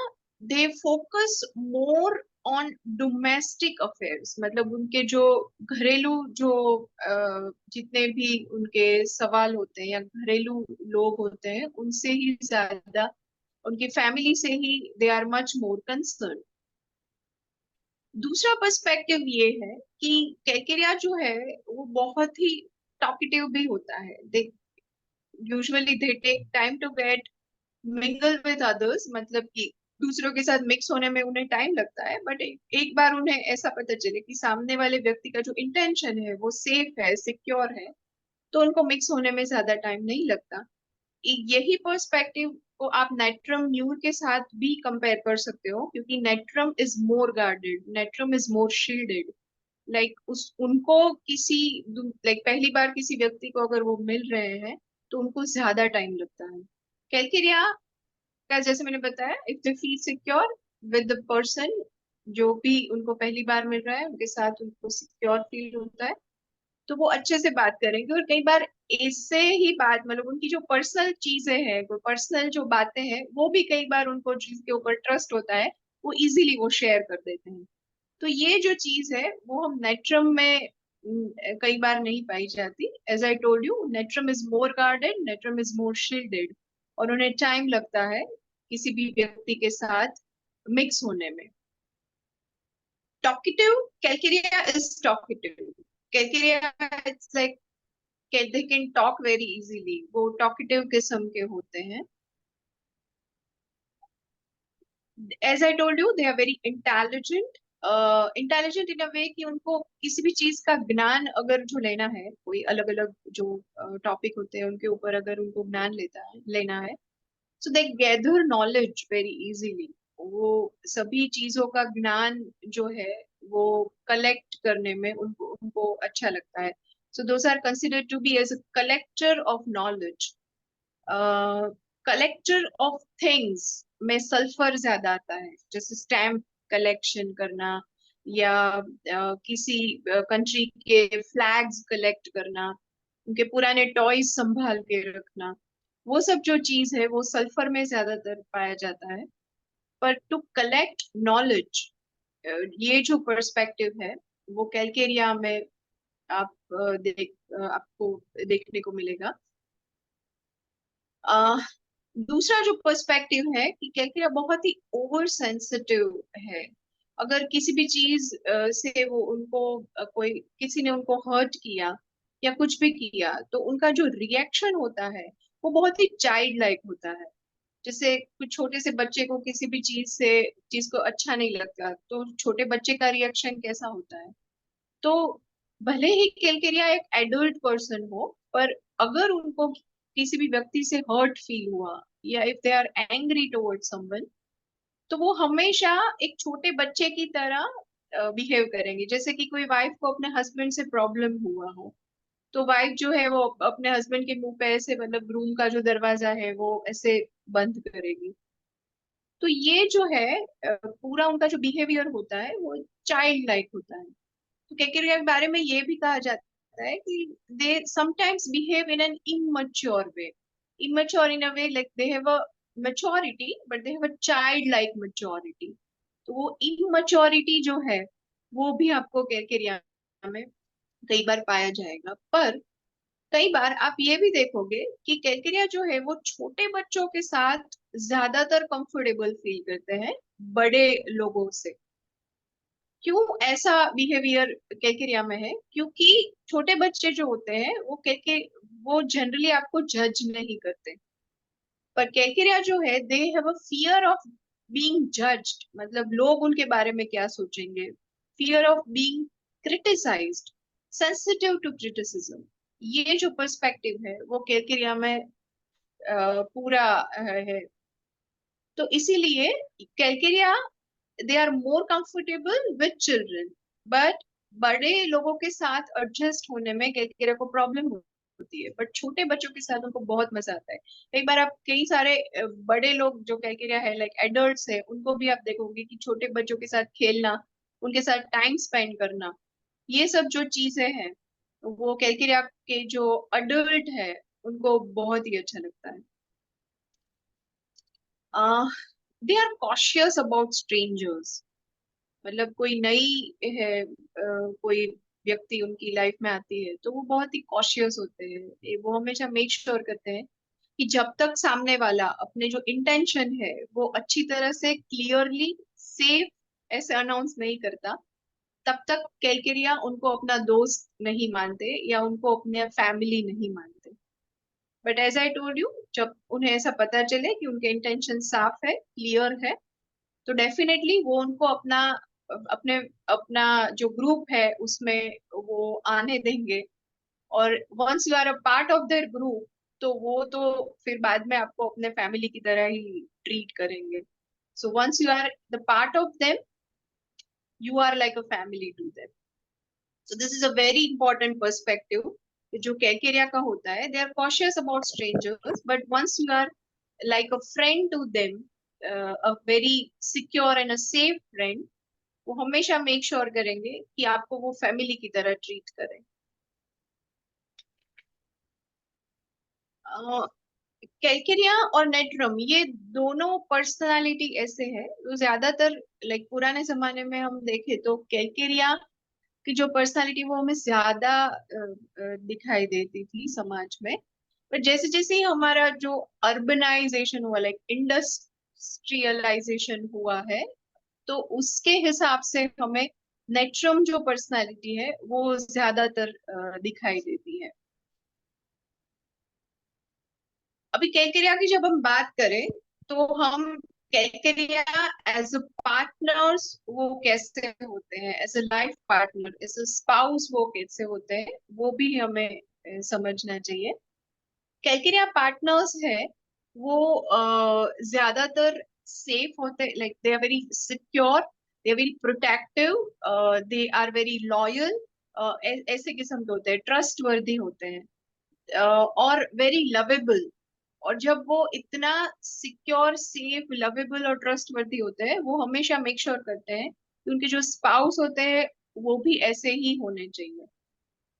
they focus more on domestic affairs, मतलब उनके जो घरेलू जो जितने भी उनके सवाल होते हैं या घरेलू लोग होते हैं उनसे ही ज्यादा, उनकी फैमिली से ही they are much more concerned. दूसरा पर्सपेक्टिव ये है कि कैकेरिया जो है वो बहुत ही टॉकेटिव भी होता है। They usually they take time to get mingle with others, मतलब कि दूसरों के साथ मिक्स होने में उन्हें टाइम लगता है, बट एक बार उन्हें ऐसा पता चले कि सामने वाले व्यक्ति का जो इंटेंशन है वो सेफ है, सिक्योर है, तो उनको मिक्स होने में ज्यादा टाइम नहीं लगता। यही पर्सपेक्टिव को आप नेट्रम न्यूर के साथ भी कंपेयर कर सकते हो, क्योंकि natrum is more guarded, natrum is more shielded. Like उस उनको किसी, लाइक पहली बार किसी व्यक्ति को अगर वो मिल रहे हैं तो उनको ज्यादा टाइम लगता है। कैलकेरिया का जैसे मैंने बताया, if they feel secure with the person, जो भी उनको पहली बार मिल रहा है उनके साथ उनको सिक्योर फील होता है, तो वो अच्छे से बात करेंगे। और कई बार इससे ही बात, मतलब उनकी जो पर्सनल चीजें हैं, कोई पर्सनल जो बातें हैं, वो भी कई बार उनको जिसके ऊपर ट्रस्ट होता है वो इजीली वो शेयर कर देते हैं। तो ये जो चीज है वो हम नेट्रम में कई बार नहीं पाई जाती। As I told you, natrum is more guarded, natrum is more shielded, और उन्हें टाइम लगता है किसी भी व्यक्ति के साथ मिक्स होने में। Talkative, Calcarea is talkative. Calcarea it's like they can talk very easily, वो टॉकेटिव किस्म के होते हैं। as I told you, they are very intelligent, intelligent in a way कि उनको किसी भी चीज का ज्ञान अगर जो लेना है, कोई अलग अलग जो टॉपिक होते हैं उनके ऊपर अगर उनको ज्ञान लेना है, so they gather knowledge very easily. वो सभी चीजों का ज्ञान जो है वो कलेक्ट करने में उनको उनको अच्छा लगता है। So those are considered to be as a collector of knowledge. Collector of things में सल्फर ज्यादा आता है, जैसे स्टैम्प कलेक्शन करना या किसी कंट्री के फ्लैग्स कलेक्ट करना, उनके पुराने टॉयज संभाल के रखना, वो सब जो चीज है वो सल्फर में ज्यादातर पाया जाता है। पर टू कलेक्ट नॉलेज, ये जो पर्सपेक्टिव है वो कैलकेरिया में आप आपको देखने को मिलेगा। दूसरा जो पर्सपेक्टिव है कि कैलकेरिया बहुत ही ओवर सेंसिटिव है। अगर किसी भी चीज से वो उनको कोई किसी ने उनको हर्ट किया या कुछ भी किया, तो उनका जो रिएक्शन होता है वो बहुत ही चाइल्ड लाइक होता है। जैसे कुछ छोटे से बच्चे को किसी भी चीज को अच्छा नहीं लगता, तो छोटे बच्चे का रिएक्शन कैसा होता है, तो भले ही कैलकेरिया एक एडल्ट पर्सन हो, पर अगर उनको किसी भी व्यक्ति से हर्ट फील हुआ या if they are angry toward someone, तो वो हमेशा एक छोटे बच्चे की तरह बिहेव करेंगे। जैसे कि कोई वाइफ को अपने हस्बैंड से प्रॉब्लम हुआ हो, तो वाइफ जो है वो अपने हस्बैंड के मुंह पे ऐसे, मतलब रूम का जो दरवाजा है वो ऐसे बंद करेगी। तो ये जो है पूरा उनका जो बिहेवियर होता है वो चाइल्ड लाइक होता है। तो केकरिया के बारे में ये भी कहा जाता है कि they sometimes behave in an immature way. Immature in a way like they have a maturity but they have a child like maturity. तो वो इमैच्योरिटी जो है वो भी आपको केकरिया में कई बार पाया जाएगा। पर कई बार आप ये भी देखोगे कि कैलकेरिया जो है वो छोटे बच्चों के साथ ज्यादातर कंफर्टेबल फील करते हैं बड़े लोगों से। क्यों ऐसा बिहेवियर कैलकेरिया में है? क्योंकि छोटे बच्चे जो होते हैं वो जनरली आपको जज नहीं करते, पर कैलकेरिया जो है they have a fear of being judged, मतलब लोग उनके बारे में क्या सोचेंगे, fear of being criticised, sensitive to criticism. ये जो पर्सपेक्टिव है वो कैलकेरिया में पूरा है। तो इसीलिए calcarea they are more comfortable with children, but बड़े लोगों के साथ एडजस्ट होने में कैलकेरिया को प्रॉब्लम होती है, बट छोटे बच्चों के साथ उनको बहुत मजा आता है। एक बार आप कई सारे बड़े लोग जो कैलकेरिया है लाइक एडल्ट्स है, उनको भी आप देखोगे कि छोटे बच्चों के साथ खेलना, उनके साथ टाइम स्पेंड करना, ये सब जो चीजें हैं वो कैलकेरिया के जो अडल्ट है उनको बहुत ही अच्छा लगता है। They are cautious about strangers. मतलब कोई नई है कोई व्यक्ति उनकी लाइफ में आती है तो वो बहुत ही कॉशियस होते हैं। वो हमेशा मेक श्योर करते हैं कि जब तक सामने वाला अपने जो इंटेंशन है वो अच्छी तरह से क्लियरली सेफ ऐसे अनाउंस नहीं करता, तब तक कैलकेरिया उनको अपना दोस्त नहीं मानते या उनको अपने फैमिली नहीं मानते। But as I told you, जब उन्हें ऐसा पता चले कि उनके इंटेंशन साफ है, क्लियर है, तो डेफिनेटली वो उनको अपने अपना जो ग्रुप है उसमें वो आने देंगे। और once you are a part of their group, तो वो तो फिर बाद में आपको अपने फैमिली की तरह ही ट्रीट करेंगे। So once you are the part of them, you are like a family to them. So this is a very important perspective जो कैलकेरिया का होता है। They are cautious about strangers, but once you are like a friend to them, a very secure and a safe friend, वो हमेशा make sure करेंगे कि आपको वो फैमिली की तरह ट्रीट करें। कैलकेरिया और नेट्रम ये दोनों पर्सनालिटी ऐसे है जो ज्यादातर लाइक पुराने जमाने में हम देखें तो कैलकेरिया की जो पर्सनालिटी वो हमें ज्यादा दिखाई देती थी समाज में। पर जैसे जैसे ही हमारा जो अर्बनाइजेशन हुआ, लाइक इंडस्ट्रियलाइजेशन हुआ है, तो उसके हिसाब से हमें नेट्रम जो पर्सनालिटी है वो ज्यादातर दिखाई देती है। अभी कैलकेरिया की जब हम बात करें तो हम कैलकेरिया एज अ पार्टनर्स वो कैसे होते हैं, as a life partner, as a spouse वो कैसे होते हैं, वो भी हमें समझना चाहिए। कैलकेरिया पार्टनर्स है वो ज्यादातर सेफ होते, like they are very secure, they are very protective, they are very loyal, ऐसे किस्म के होते हैं, ट्रस्ट वर्दी होते हैं, और वेरी लवेबल। और जब वो इतना सिक्योर, सेफ, लवेबल और ट्रस्टवर्दी होते हैं, वो हमेशा मेक श्योर करते हैं कि उनके जो स्पाउस होते हैं वो भी ऐसे ही होने चाहिए।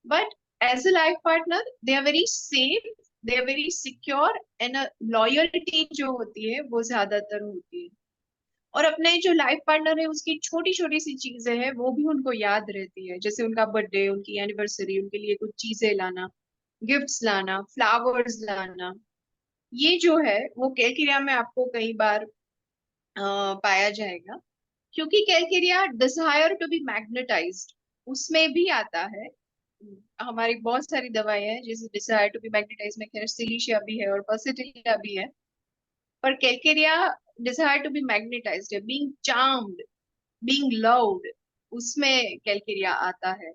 But as a life partner they are very safe, they are very secure, and loyalty जो होती है वो ज्यादातर होती है। और अपने जो लाइफ पार्टनर है उसकी छोटी छोटी सी चीजें हैं वो भी उनको याद रहती है, जैसे उनका बर्थडे, उनकी एनिवर्सरी, उनके लिए कुछ चीजें लाना, गिफ्ट्स लाना, फ्लावर्स लाना। ये जो है वो कैलकेरिया में आपको कई बार पाया जाएगा। क्योंकि calcarea desire to be magnetized उसमें भी आता है। हमारी बहुत सारी दवाएं हैं जैसे डिजायर टू बी मैग्नेटाइज में खैर सिलिशिया भी है और पॉसिटिलिया भी है, पर calcarea desire to be magnetized है, बीइंग चार्म्ड, बीइंग लव्ड, उसमें कैलकेरिया आता है।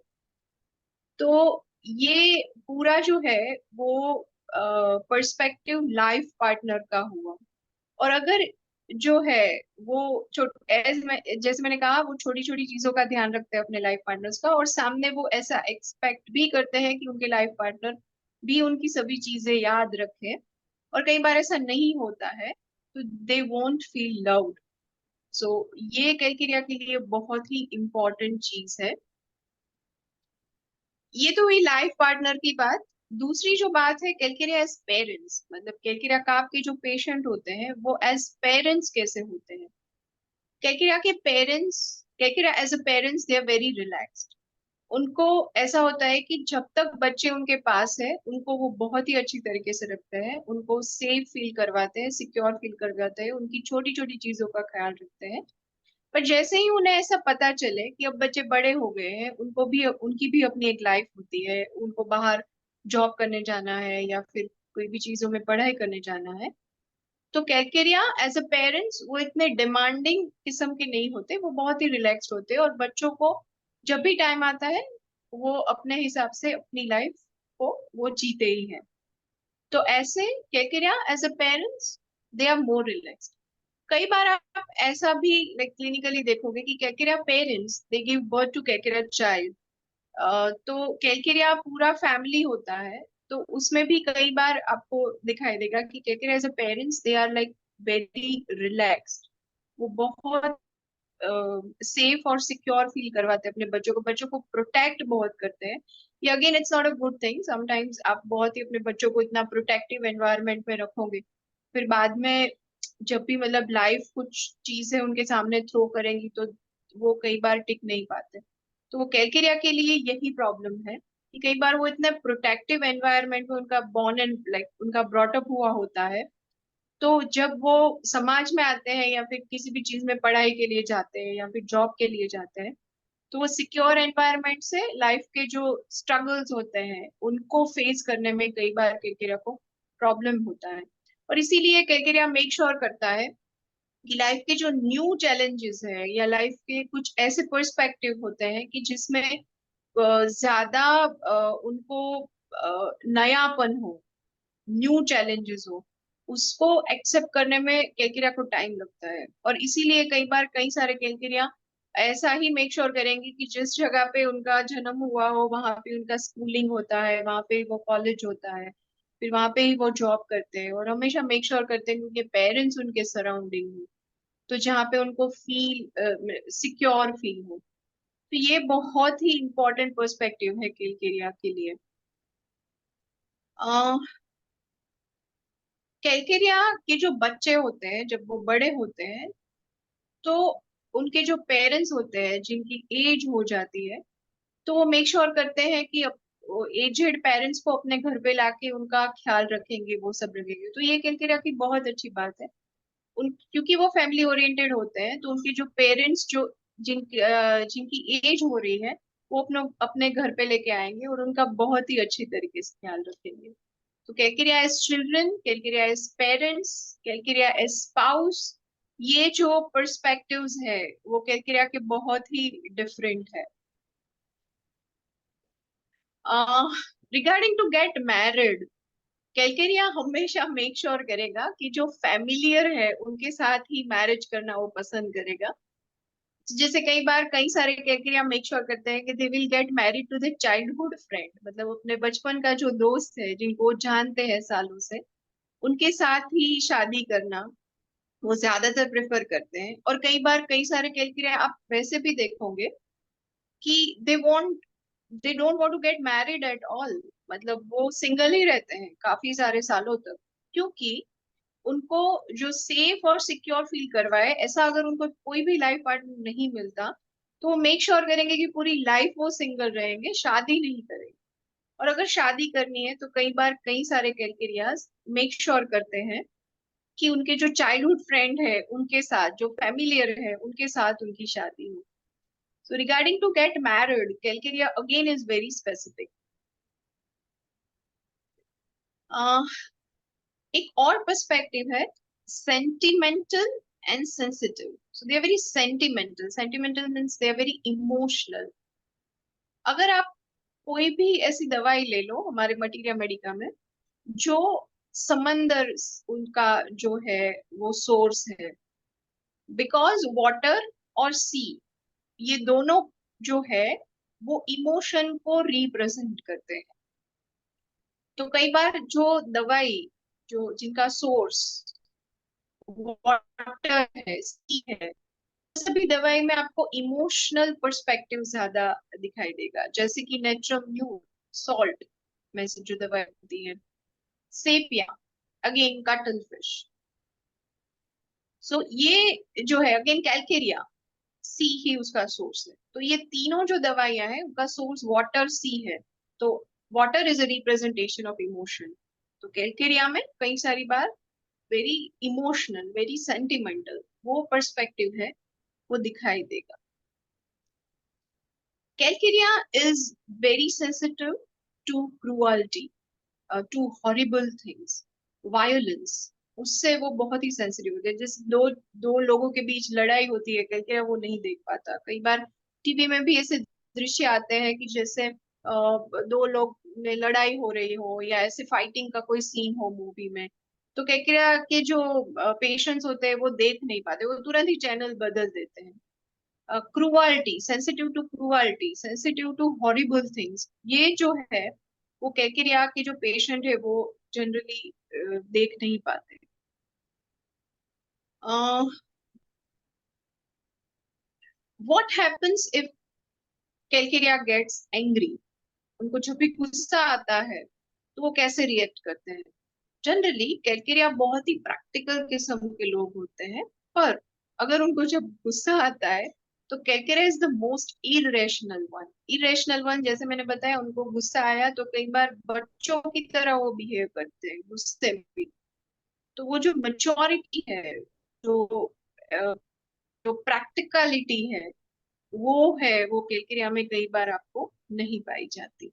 तो ये पूरा जो है वो पर्सपेक्टिव लाइफ पार्टनर का हुआ। और अगर जो है वो जैसे मैंने कहा, वो छोटी छोटी चीजों का ध्यान रखते हैं अपने लाइफ पार्टनर्स का, और सामने वो ऐसा एक्सपेक्ट भी करते हैं कि उनके लाइफ पार्टनर भी उनकी सभी चीजें याद रखें, और कई बार ऐसा नहीं होता है, तो दे वोंट फील लव्ड। सो ये क्राइटेरिया के लिए बहुत ही इम्पोर्टेंट चीज है। ये तो हुई लाइफ पार्टनर की बात। दूसरी जो बात है, कैलकेरिया एज पेरेंट्स, मतलब कैलकेरिया काफ के जो पेशेंट होते हैं वो एज पेरेंट्स कैसे होते हैं। कैलकेरिया के parents, calcarea as a parents they are very relaxed. उनको ऐसा होता है कि जब तक बच्चे उनके पास है उनको वो बहुत ही अच्छी तरीके से रखते हैं, उनको सेफ फील करवाते हैं, सिक्योर फील करवाते हैं, उनकी छोटी छोटी चीजों का ख्याल रखते हैं। पर जैसे ही उन्हें ऐसा पता चले कि अब बच्चे बड़े हो गए हैं, उनको भी, उनकी भी अपनी एक लाइफ होती है, उनको बाहर जॉब करने जाना है या फिर कोई भी चीजों में पढ़ाई करने जाना है, तो कैलकेरिया एज अ पेरेंट्स वो इतने डिमांडिंग किस्म के नहीं होते, वो बहुत ही रिलैक्स्ड होते हैं, और बच्चों को जब भी टाइम आता है वो अपने हिसाब से अपनी लाइफ को वो जीते ही हैं। तो ऐसे calcarea as a parents they are more relaxed. कई बार आप ऐसा भी लाइक क्लिनिकली देखोगे कि calcarea parents they give birth to calcarea child. तो कैलकेरिया पूरा फैमिली होता है, तो उसमें भी कई बार आपको दिखाई देगा कि calcarea as a parents they are like very relaxed. वो बहुत सेफ और सिक्योर फील करवाते हैं अपने बच्चों को प्रोटेक्ट बहुत करते हैं। ये again it's not a good thing. Sometimes आप बहुत ही अपने बच्चों को इतना प्रोटेक्टिव एनवायरनमेंट में रखोगे, फिर बाद में जब भी मतलब लाइफ कुछ चीजें उनके सामने थ्रो करेंगी तो वो कई बार टिक नहीं पाते। तो वो कैलकेरिया के लिए यही प्रॉब्लम है कि कई बार वो इतने प्रोटेक्टिव एनवायरनमेंट में उनका बॉर्न एंड लाइक उनका ब्रॉटअप हुआ होता है, तो जब वो समाज में आते हैं या फिर किसी भी चीज में पढ़ाई के लिए जाते हैं या फिर जॉब के लिए जाते हैं, तो वो सिक्योर एनवायरनमेंट से लाइफ के जो स्ट्रगल्स होते हैं उनको फेस करने में कई बार कैलकेरिया को प्रॉब्लम होता है। और इसीलिए कैलकेरिया मेक श्योर करता है कि लाइफ के जो न्यू चैलेंजेस है या लाइफ के कुछ ऐसे पर्सपेक्टिव होते हैं कि जिसमें ज्यादा उनको नयापन हो, न्यू चैलेंजेस हो, उसको एक्सेप्ट करने में कैलकेरिया को टाइम लगता है। और इसीलिए कई बार कई सारे कैलकेरिया ऐसा ही मेक श्योर करेंगे कि जिस जगह पे उनका जन्म हुआ हो वहां पे उनका स्कूलिंग होता है, वहां पे वो कॉलेज होता है, फिर वहां पे ही वो जॉब करते हैं, और हमेशा मेक श्योर करते हैं कि उनके पेरेंट्स उनके सराउंडिंग हो, तो जहाँ पे उनको फील सिक्योर फील हो। तो ये बहुत ही इंपॉर्टेंट पर्सपेक्टिव है कैलकेरिया के लिए। कैलकेरिया के जो बच्चे होते हैं जब वो बड़े होते हैं, तो उनके जो पेरेंट्स होते हैं जिनकी एज हो जाती है, तो वो मेक श्योर करते हैं कि अब एजेड पेरेंट्स को अपने घर पे लाके उनका ख्याल रखेंगे, वो सब रखेंगे। तो ये कैलकेरिया की बहुत अच्छी बात है। उन क्योंकि वो फैमिली ओरिएंटेड होते हैं, तो उनके जो पेरेंट्स जो जिनकी एज हो रही है, वो अपने अपने घर पे लेके आएंगे और उनका बहुत ही अच्छी तरीके से ख्याल रखेंगे। तो calcarea as children, calcarea as parents, calcarea as spouse, ये जो पर्सपेक्टिव्स है वो कैलकेरिया के बहुत ही डिफरेंट है। Regarding to get married, calcarea हमेशा मेक श्योर करेगा कि जो फैमिलियर है उनके साथ ही मैरिज करना वो पसंद करेगा। जैसे कई बार कई सारे कैलकेरिया मेक श्योर करते हैं कि they will get married to the childhood friend, मतलब अपने बचपन का जो दोस्त है जिनको वो जानते हैं सालों से, उनके साथ ही शादी करना वो ज्यादातर प्रेफर करते हैं। और कई बार कई सारे कैलकेरिया आप वैसे भी देखोगे कि they don't want to get married at all, मतलब वो सिंगल ही रहते हैं काफी सारे सालों तक, क्योंकि उनको जो सेफ और सिक्योर फील करवाए, ऐसा अगर उनको कोई भी लाइफ पार्टनर नहीं मिलता तो वो मेक श्योर करेंगे कि पूरी लाइफ वो सिंगल रहेंगे, शादी नहीं करेंगे। और अगर शादी करनी है तो कई बार कई सारे क्राइटेरियाज मेक श्योर करते हैं कि उनके जो चाइल्डहुड फ्रेंड है उनके साथ, जो फैमिलियर है उनके साथ उनकी शादी हो। So regarding to get married, criteria again is very specific. एक और पर्सपेक्टिव है sentimental and sensitive. So they are very sentimental, sentimental means they are very emotional. अगर आप कोई भी ऐसी दवाई ले लो हमारे मटीरिया मेडिका में जो समंदर उनका जो है वो सोर्स है, बिकॉज वाटर और सी ये दोनों जो है वो इमोशन को रिप्रेजेंट करते हैं। तो कई बार जो दवाई जो जिनका सोर्स वाटर है, सी है, सभी दवाई में आपको इमोशनल पर्सपेक्टिव ज्यादा दिखाई देगा। जैसे कि नेट्रम सॉल्ट में से जो दवाई होती है, सेपिया अगेन कटल फिश, सो ये जो है अगेन कैलकेरिया सी ही उसका सोर्स है। तो ये तीनों जो दवाइयां हैं उनका सोर्स वाटर सी है। तो water is a representation of emotion. तो कैलकेरिया में कई सारी बार वेरी इमोशनल वेरी सेंटिमेंटल वो पर्सपेक्टिव है वो दिखाई देगा। Calcarea is very sensitive to cruelty, to horrible things, violence. उससे वो बहुत ही सेंसिटिव होते हैं। जैसे दो दो लोगों के बीच लड़ाई होती है, कैलकेरिया वो नहीं देख पाता। कई बार टीवी में भी ऐसे दृश्य आते हैं कि जैसे दो लोग में लड़ाई हो रही हो या ऐसे फाइटिंग का कोई सीन हो मूवी में, तो कैलकेरिया के जो पेशेंट्स होते हैं वो देख नहीं पाते, वो तुरंत ही चैनल बदल देते हैं। Cruelty, sensitive to cruelty, sensitive to horrible things, ये जो है वो कैलकेरिया के जो पेशेंट है वो जनरली देख नहीं पाते। What happens if calcarea gets angry? उनको जब भी गुस्सा आता है तो वो कैसे रिएक्ट करते हैं? जनरली कैलकेरिया बहुत ही प्रैक्टिकल किस्म के लोग होते हैं, पर अगर उनको जब गुस्सा आता है तो Calcarea is the most irrational one. Irrational one जैसे मैंने बताया, उनको गुस्सा आया तो कई बार बच्चों की तरह वो बिहेव करते हैं गुस्से में भी। तो वो जो मेच्योरिटी है, जो अ, जो प्रैक्टिकलिटी है, वो कैलकेरिया में कई बार आपको नहीं पाई जाती।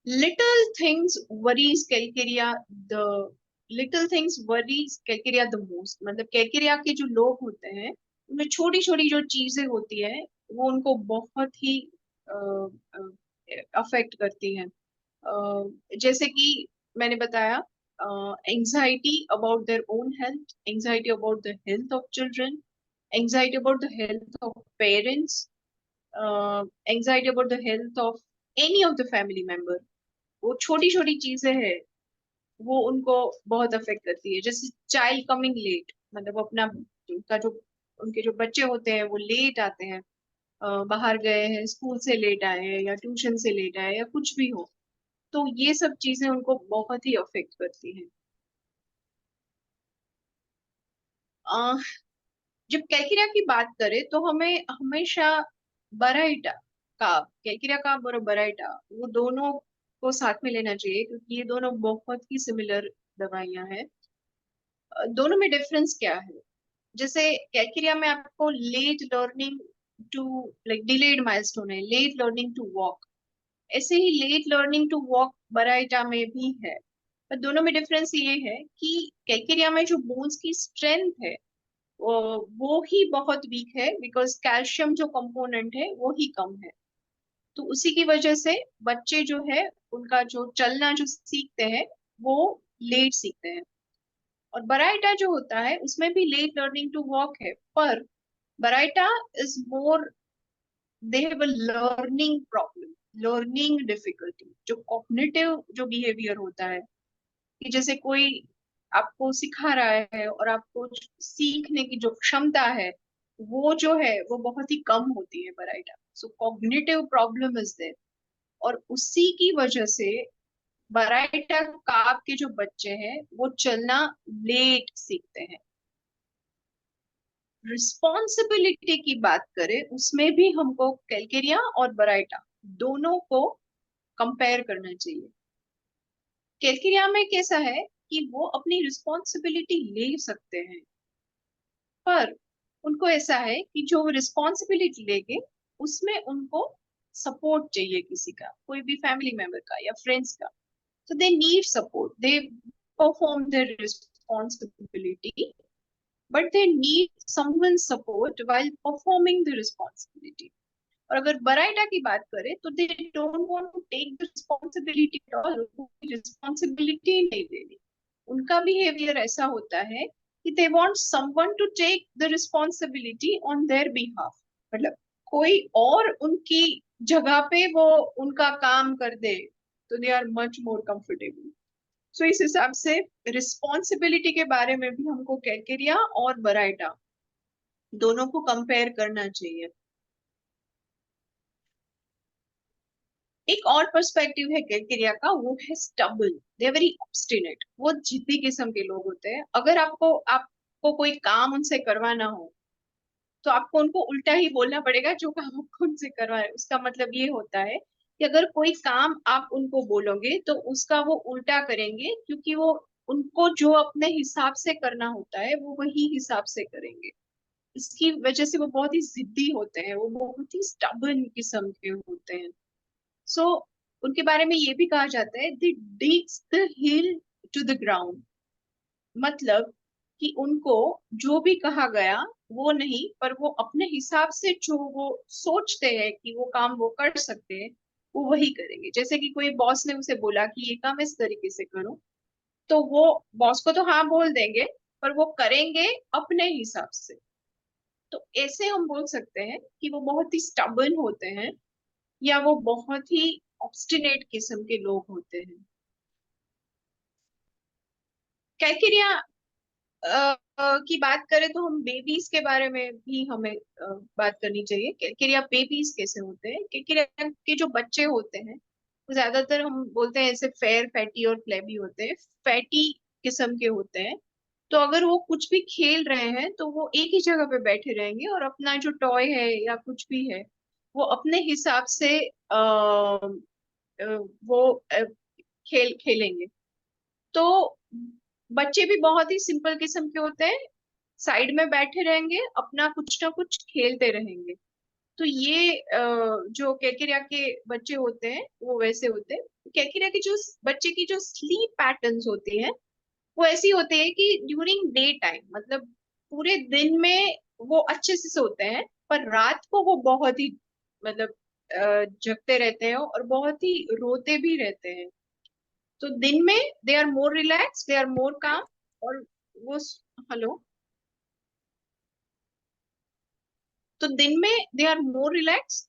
little things worries calcarea the little things worries calcarea the most। मतलब कैलकेरिया के जो लोग होते हैं उनमें छोटी छोटी जो चीजें होती है वो उनको बहुत ही अफेक्ट करती हैं। जैसे कि मैंने बताया, anxiety about their own health, anxiety about the health of children, anxiety about the health of parents, anxiety about the health of any of the family member. वो छोटी छोटी चीजें हैं वो उनको बहुत अफेक्ट करती है। जैसे चाइल्ड कमिंग लेट, मतलब अपना उनका जो उनके जो बच्चे होते हैं वो लेट आते हैं, बाहर गए हैं, स्कूल से लेट आए हैं या ट्यूशन से लेट आए या कुछ भी हो, तो ये सब चीजें उनको बहुत ही अफेक्ट करती हैं। अह, जब कैलकेरिया की बात करें तो हमें हमेशा बराइटा काब, कैलकेरिया काब और बराइटा, वो दोनों को साथ में लेना चाहिए क्योंकि ये दोनों बहुत ही सिमिलर दवाइयां हैं। दोनों में डिफरेंस क्या है? जैसे कैलकेरिया में आपको late learning to like delayed milestone है, लेट लर्निंग टू वॉक, ऐसे ही late learning to walk baryta में भी है। पर दोनों में डिफरेंस ये है कि कैलकेरिया में जो बोन्स की स्ट्रेंथ है वो ही बहुत वीक है, बिकॉज कैल्शियम जो कंपोनेंट है वो ही कम है। तो उसी की वजह से बच्चे जो है उनका जो चलना जो सीखते हैं वो लेट सीखते हैं। और बराइटा जो होता है उसमें भी लेट लर्निंग टू वॉक है, पर Baryta is more, they have a learning problem, learning difficulty. जो कॉग्निटिव जो बिहेवियर होता है कि जैसे कोई आपको सिखा रहा है और आपको सीखने की जो क्षमता है वो जो है वो बहुत ही कम होती है baryta. So cognitive problem is there, और उसी की वजह से बराइटा काब के जो बच्चे हैं वो चलना लेट सीखते हैं। रिस्पॉन्सिबिलिटी की बात करें उसमें भी हमको कैलकेरिया और बराइटा दोनों को कंपेयर करना चाहिए। कैलकेरिया में कैसा है कि वो अपनी रिस्पॉन्सिबिलिटी ले सकते हैं, पर उनको ऐसा है कि जो रिस्पॉन्सिबिलिटी लेंगे उसमें उनको सपोर्ट चाहिए, किसी का, कोई भी फैमिली मेंबर का या फ्रेंड्स का। So they need support. They perform their responsibility, but they need someone's support while performing the responsibility. और अगर बराइटा की बात करें तो they don't want to take the responsibility at all, responsibility नहीं लेनी। उनका बिहेवियर ऐसा होता है कि they want someone to take the responsibility on their behalf, मतलब कोई और उनकी जगह पे वो उनका काम कर दे तो they are much more comfortable. So इस हिसाब से रिस्पॉन्सिबिलिटी के बारे में भी हमको कैकेरिया और बराइटा दोनों को कंपेयर करना चाहिए। एक और पर्सपेक्टिव है कैकेरिया का, वो है stubborn, they are very obstinate, वो जिद्दी किस्म के लोग होते हैं। अगर आपको कोई काम उनसे करवाना हो तो आपको उनको उल्टा ही बोलना पड़ेगा जो काम आपको उनसे करवाए। उसका मतलब ये होता है कि अगर कोई काम आप उनको बोलोगे तो उसका वो उल्टा करेंगे, क्योंकि वो उनको जो अपने हिसाब से करना होता है वो वही हिसाब से करेंगे। इसकी वजह से वो बहुत ही जिद्दी होते हैं, वो बहुत ही स्टबर्न किस्म के होते हैं। सो उनके बारे में ये भी कहा जाता है they digs the hill to the ground, मतलब कि उनको जो भी कहा गया वो नहीं, पर वो अपने हिसाब से जो वो सोचते हैं कि वो काम वो कर सकते हैं वो वही करेंगे। जैसे कि कोई बॉस ने उसे बोला कि ये काम इस तरीके से करो, तो वो बॉस को तो हाँ बोल देंगे, पर वो करेंगे अपने हिसाब से। तो ऐसे हम बोल सकते हैं कि वो बहुत ही स्टबर्न होते हैं या वो बहुत ही ऑब्स्टिनेट किस्म के लोग होते हैं। कैकेरिया की बात करें तो हम बेबीज के बारे में भी हमें बात करनी चाहिए। कैकेरिया बेबीज कैसे होते हैं? कैकेरिया के जो बच्चे होते हैं वो ज्यादातर हम बोलते हैं ऐसे फेयर, फैटी और फ्लैबी होते हैं, फैटी किस्म के होते हैं। तो अगर वो कुछ भी खेल रहे हैं तो वो एक ही जगह पे बैठे रहेंगे और अपना जो टॉय है या कुछ भी है वो अपने हिसाब से वो खेलेंगे। तो बच्चे भी बहुत ही सिंपल किस्म के होते हैं, साइड में बैठे रहेंगे, अपना कुछ ना कुछ खेलते रहेंगे। तो ये जो कैकेरिया के बच्चे होते हैं वो वैसे होते हैं। कैकेरिया के जो बच्चे की जो स्लीप पैटर्न्स होती हैं वो ऐसी होती है कि ड्यूरिंग डे टाइम, मतलब पूरे दिन में वो अच्छे से सोते हैं, पर रात को वो बहुत ही मतलब जगते रहते हैं और बहुत ही रोते भी रहते हैं। तो दिन में they are more relax, they are more calm, और वो हेलो, तो दिन में दे आर मोर रिलैक्स,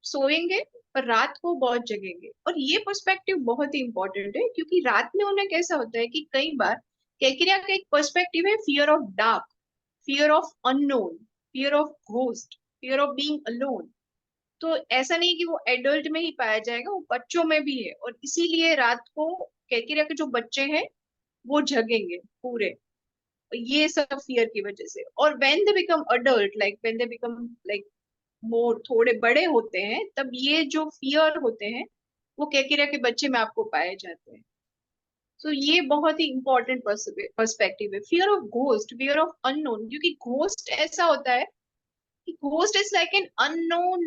सोएंगे, पर रात को बहुत जगेंगे। और ये पर्सपेक्टिव बहुत ही इंपॉर्टेंट है, क्योंकि रात में उन्हें कैसा होता है कि कई बार कैकेरिया का एक पर्सपेक्टिव है fear of dark, fear of unknown, fear of ghost, fear of being alone. तो ऐसा नहीं कि वो एडल्ट में ही पाया जाएगा, वो बच्चों में भी है, और इसीलिए रात को कैकेरिया के जो बच्चे हैं वो जगेंगे पूरे, ये सब फियर की वजह से। और when they become adult, like when they become like more, थोड़े बड़े होते हैं, तब ये जो फियर होते हैं वो कैकेरिया के बच्चे में आपको पाए जाते हैं। तो ये बहुत ही इंपॉर्टेंट पर्सपेक्टिव है, fear of ghost, fear of unknown. क्योंकि घोस्ट ऐसा होता है कि ghost is like an unknown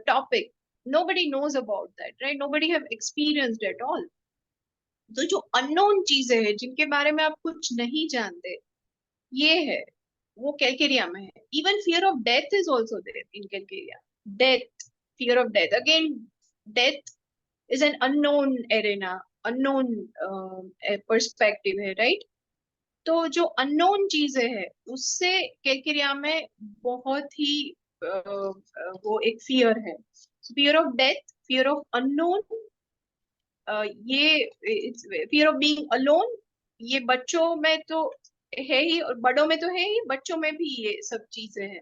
topic, nobody knows about that, right? Nobody have experienced at all. तो जो अननोन चीजें हैं जिनके बारे में आप कुछ नहीं जानते, ये है, वो कैलकेरिया में है। Even fear of death is also there in calcarea. Death, fear of death, again death is an unknown arena, unknown perspective है, राइट? तो जो अननोन चीजें हैं उससे कैलकेरिया में बहुत ही वो एक फियर है, fear of death, fear of unknown, ये फियर ऑफ बीइंग अलोन, ये बच्चों में तो है ही और बड़ों में तो है ही, बच्चों में भी ये सब चीजें हैं।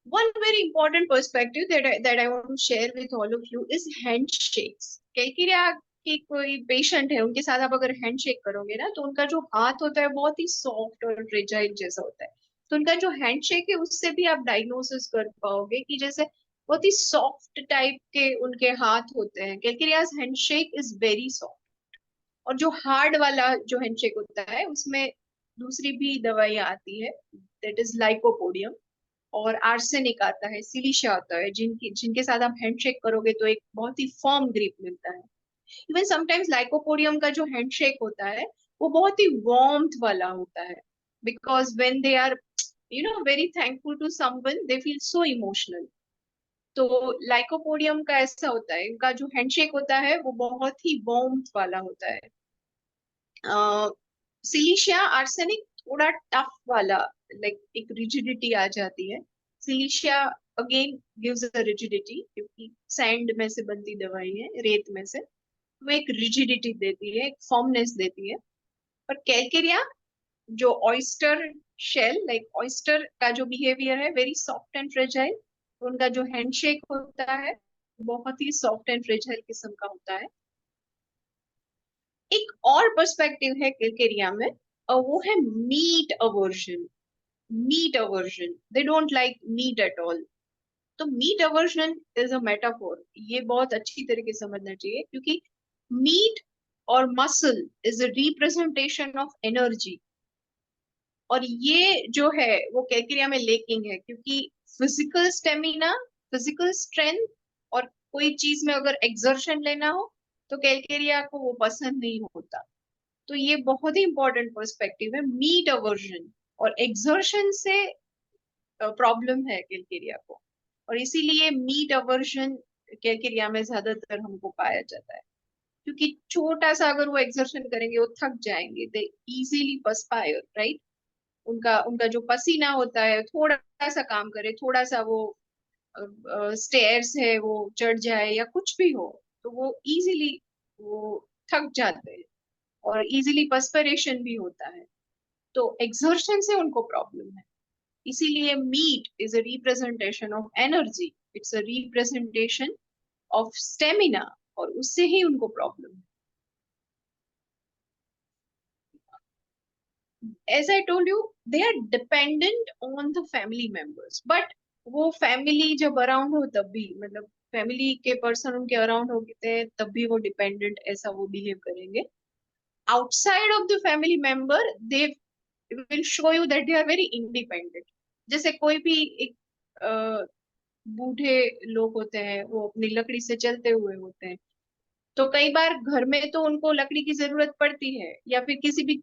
One very important perspective that I want to share with all of you is handshakes. Calcarea की कोई पेशेंट है, उनके साथ आप अगर हैंडशेक करोगे ना तो उनका जो हाथ होता है बहुत ही सॉफ्ट और फ्रेजाइल जैसा होता है। तो उनका जो हैंडशेक है उससे भी आप डायग्नोसिस कर पाओगे कि जैसे बहुत ही सॉफ्ट टाइप के उनके हाथ होते हैं। कैलकेरियाज हैंडशेक इज वेरी सॉफ्ट। और जो हार्ड वाला जो हैंडशेक होता है उसमें दूसरी भी दवाइयां आती है, दैट इज लाइकोपोडियम, और आर्सेनिक आता है, सिलिशिया आता है, जिनकी जिनके साथ आप हैंडशेक करोगे तो एक बहुत ही फर्म ग्रिप मिलता है। इवन समटाइम्स लाइकोपोडियम का जो हैंडशेक होता है वो बहुत ही वार्मथ वाला होता है, because when they are very thankful to someone, they feel so emotional. तो लाइकोपोडियम का ऐसा होता है, इनका जो हैंडशेक होता है वो बहुत ही वार्मथ वाला होता है। सिलिशिया आर्सेनिक थोड़ा टफ वाला, लाइक एक रिजिडिटी आ जाती है। सिलिशिया अगेन गिव्स अ रिजिडिटी, क्योंकि सैंड में से बनती दवाई है, रेत में से, वो एक रिजिडिटी देती है, एक फॉर्मनेस देती है। पर कैलकेरिया, जो ऑयस्टर शेल, लाइक ऑयस्टर का जो बिहेवियर है, वेरी सॉफ्ट एंड फ्रेजाइल, उनका जो हैंडशेक होता है बहुत ही सॉफ्ट एंड फ्रेजाइल किस्म का होता है। एक और पर्सपेक्टिव है कैलकेरिया में, और वो है meat aversion. Meat aversion, they don't like meat at all. तो meat aversion is a metaphor, ये बहुत अच्छी तरीके से समझना चाहिए, क्योंकि मीट और muscle is a representation of energy, और ये जो है वो कैलकेरिया में लेकिंग है, क्योंकि फिजिकल स्टेमिना, फिजिकल स्ट्रेंथ, और कोई चीज में अगर एक्सर्शन लेना हो तो कैलकेरिया को वो पसंद नहीं होता। तो ये बहुत ही इंपॉर्टेंट पर्सपेक्टिव है, मीट अवर्जन और एक्सर्शन से प्रॉब्लम है कैलकेरिया को, और इसीलिए मीट अवर्जन कैलकेरिया में ज्यादातर हमको पाया जाता है, क्योंकि छोटा सा अगर वो एक्सर्शन करेंगे वो थक जाएंगे, दे इजीली परस्पायर, राइट। उनका उनका जो पसीना होता है, थोड़ा सा काम करे, थोड़ा सा वो स्टेयर्स है वो चढ़ जाए या कुछ भी हो, तो वो इजीली वो थक जाते हैं, और इजीली पर्सपिरेशन भी होता है, तो एक्सर्शन से उनको प्रॉब्लम है। इसीलिए meat is a representation of energy, it's a representation of stamina, और उससे ही उनको प्रॉब्लम है। As I told you, they are dependent on the family members, but वो फैमिली जब अराउंड हो तब भी, मतलब फैमिली के पर्सन उनके अराउंड होते हैं तब भी वो डिपेंडेंट ऐसा वो बिहेव करेंगे। Outside of the family member they will show you that they are very independent. जैसे कोई भी एक बूढ़े लोग होते हैं, वो अपनी लकड़ी से चलते हुए होते हैं, तो कई बार घर में तो उनको लकड़ी की जरूरत पड़ती है, या फिर किसी भी